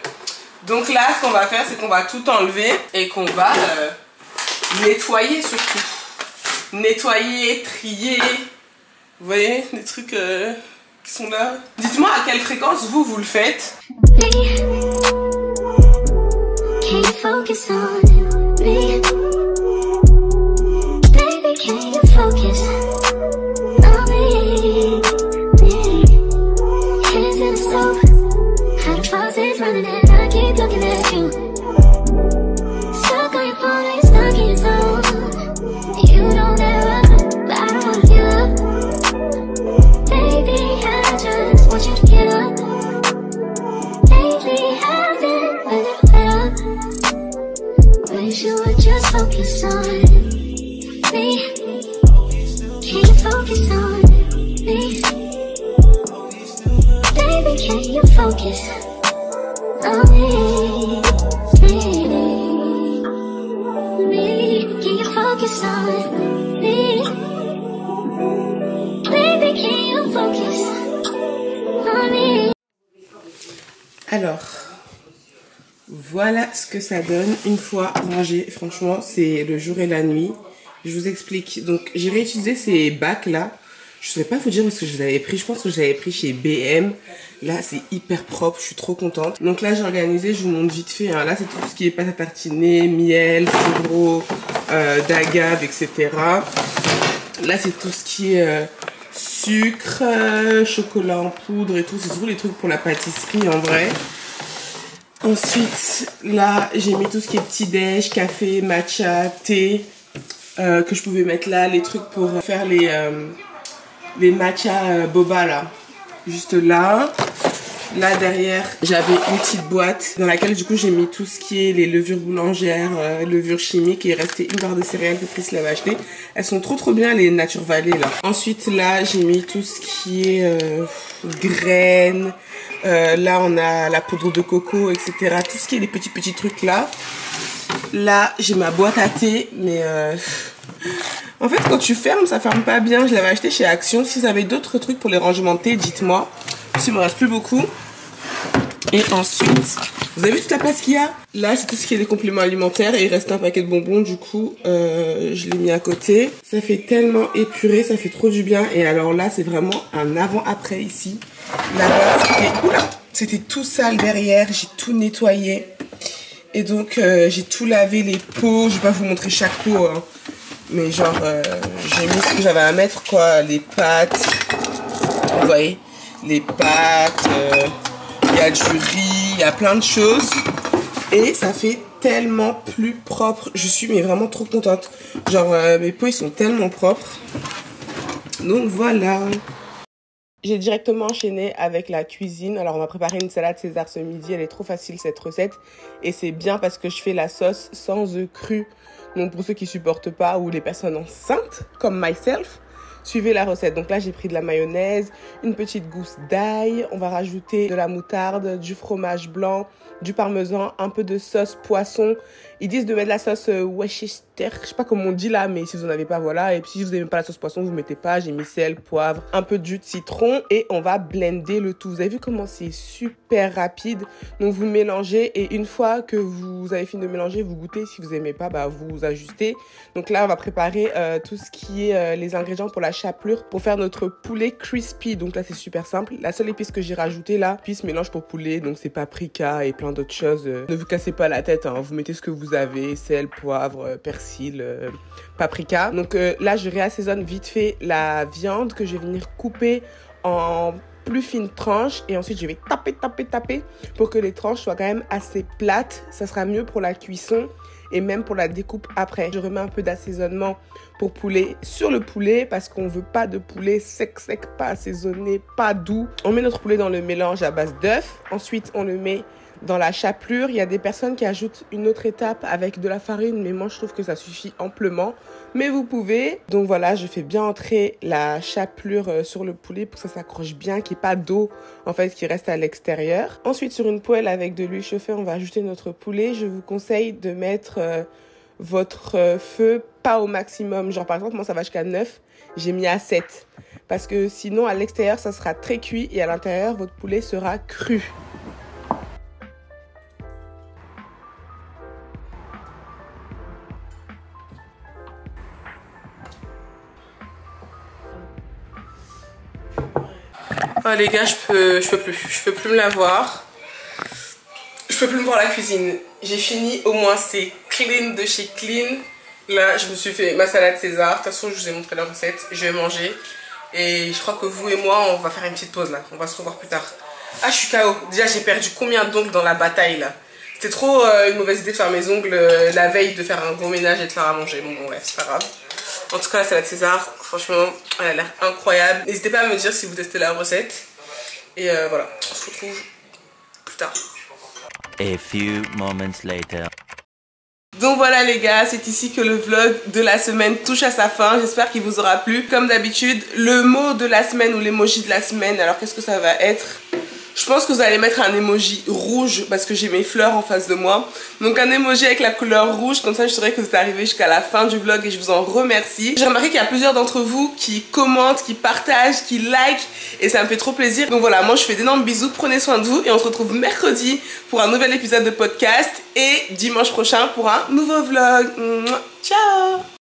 Donc là ce qu'on va faire c'est qu'on va tout enlever et qu'on va nettoyer surtout. Nettoyer, trier. Vous voyez, des trucs qui sont là. Dites-moi à quelle fréquence vous le faites. Focus on me. Can you focus on me? Baby, can you focus on me? Can you focus on me? Baby, can you focus on me? Alors, voilà ce que ça donne une fois rangé. Franchement, c'est le jour et la nuit. Je vous explique. Donc, j'ai réutilisé ces bacs là. Je ne saurais pas vous dire parce que je les avais pris. Je pense que je les avais pris chez BM. Là, c'est hyper propre. Je suis trop contente. Donc là, j'ai organisé. Je vous montre vite fait. Hein. Là, c'est tout ce qui est pâte à tartiner, miel, sirop, d'agave, etc. Là, c'est tout ce qui est sucre, chocolat en poudre et tout. C'est surtout les trucs pour la pâtisserie en vrai. Ensuite, là, j'ai mis tout ce qui est petit-déj, café, matcha, thé, que je pouvais mettre là, les trucs pour faire les matcha boba, là. Juste là. Là, derrière, j'avais une petite boîte dans laquelle, du coup, j'ai mis tout ce qui est les levures boulangères, levures chimiques, et il restait une barre de céréales que Chris l'avait acheté. Elles sont trop bien, les Nature Valley, là. Ensuite, là, j'ai mis tout ce qui est graines. Là, on a la poudre de coco, etc. Tout ce qui est des petits trucs là. Là, j'ai ma boîte à thé, mais en fait, quand tu fermes, ça ferme pas bien. Je l'avais acheté chez Action. Si vous avez d'autres trucs pour les rangements de thé, dites-moi. Il me reste plus beaucoup. Et ensuite, vous avez vu toute la place qu'il y a? Là, c'est tout ce qui est des compléments alimentaires. Et il reste un paquet de bonbons. Du coup, je l'ai mis à côté. Ça fait tellement épuré, ça fait trop du bien. Et alors là, c'est vraiment un avant-après ici. Là-bas, c'était tout sale derrière. J'ai tout nettoyé. Et donc, j'ai tout lavé, les pots. Je vais pas vous montrer chaque pot, hein. Mais genre, j'ai mis ce que j'avais à mettre, quoi. Les pâtes. Vous voyez? Les pâtes. Il y a du riz. Il y a plein de choses. Et ça fait tellement plus propre. Je suis mais vraiment trop contente. Genre, mes pots, ils sont tellement propres. Donc, voilà. J'ai directement enchaîné avec la cuisine. Alors, on va préparer une salade César ce midi. Elle est trop facile, cette recette. Et c'est bien parce que je fais la sauce sans œufs crus. Donc, pour ceux qui supportent pas ou les personnes enceintes, comme myself, suivez la recette. Donc là, j'ai pris de la mayonnaise, une petite gousse d'ail. On va rajouter de la moutarde, du fromage blanc, du parmesan, un peu de sauce poisson. Ils disent de mettre de la sauce Worcester, je sais pas comment on dit là, mais si vous en avez pas, voilà. Et puis si vous n'aimez pas la sauce poisson, vous mettez pas. J'ai mis sel, poivre, un peu de jus de citron et on va blender le tout. Vous avez vu comment c'est super rapide. Donc vous mélangez et une fois que vous avez fini de mélanger, vous goûtez. Si vous aimez pas, bah vous ajustez. Donc là, on va préparer tout ce qui est les ingrédients pour la chapelure pour faire notre poulet crispy. Donc là, c'est super simple. La seule épice que j'ai rajoutée là, épice mélange pour poulet, donc c'est paprika et plein d'autres choses. Ne vous cassez pas la tête, hein. Vous mettez ce que vous avez, sel, poivre, persil, paprika. Donc là, je réassaisonne vite fait la viande que je vais venir couper en plus fines tranches et ensuite je vais taper pour que les tranches soient quand même assez plates. Ça sera mieux pour la cuisson et même pour la découpe après. Je remets un peu d'assaisonnement pour poulet sur le poulet parce qu'on veut pas de poulet sec, pas assaisonné, pas doux. On met notre poulet dans le mélange à base d'œufs. Ensuite, on le met dans la chapelure. Il y a des personnes qui ajoutent une autre étape avec de la farine, mais moi je trouve que ça suffit amplement. Mais vous pouvez. Donc voilà, je fais bien entrer la chapelure sur le poulet pour que ça s'accroche bien, qu'il n'y ait pas d'eau en fait qui reste à l'extérieur. Ensuite, sur une poêle avec de l'huile chauffée, on va ajouter notre poulet. Je vous conseille de mettre votre feu pas au maximum. Genre par exemple, moi ça va jusqu'à 9, j'ai mis à 7. Parce que sinon à l'extérieur ça sera très cuit et à l'intérieur votre poulet sera cru. Oh les gars, je peux plus me la voir. Je peux plus me voir la cuisine. J'ai fini, au moins c'est Clean de chez Clean. Là, je me suis fait ma salade César. De toute façon, je vous ai montré la recette. Je vais manger. Et je crois que vous et moi, on va faire une petite pause là. On va se revoir plus tard. Ah, je suis KO. Déjà, j'ai perdu combien d'ongles dans la bataille là? C'était trop une mauvaise idée de faire mes ongles la veille, de faire un gros ménage et de faire à manger. Bon, ouais, c'est pas grave. En tout cas, la salade César, franchement, elle a l'air incroyable. N'hésitez pas à me dire si vous testez la recette. Et voilà, on se retrouve plus tard. A few moments later. Donc voilà les gars, c'est ici que le vlog de la semaine touche à sa fin. J'espère qu'il vous aura plu. Comme d'habitude, le mot de la semaine ou l'emoji de la semaine, alors qu'est-ce que ça va être? Je pense que vous allez mettre un emoji rouge parce que j'ai mes fleurs en face de moi. Donc un emoji avec la couleur rouge, comme ça je saurai que vous êtes arrivé jusqu'à la fin du vlog et je vous en remercie. J'ai remarqué qu'il y a plusieurs d'entre vous qui commentent, qui partagent, qui likent et ça me fait trop plaisir. Donc voilà, moi je fais d'énormes bisous, prenez soin de vous et on se retrouve mercredi pour un nouvel épisode de podcast et dimanche prochain pour un nouveau vlog. Ciao!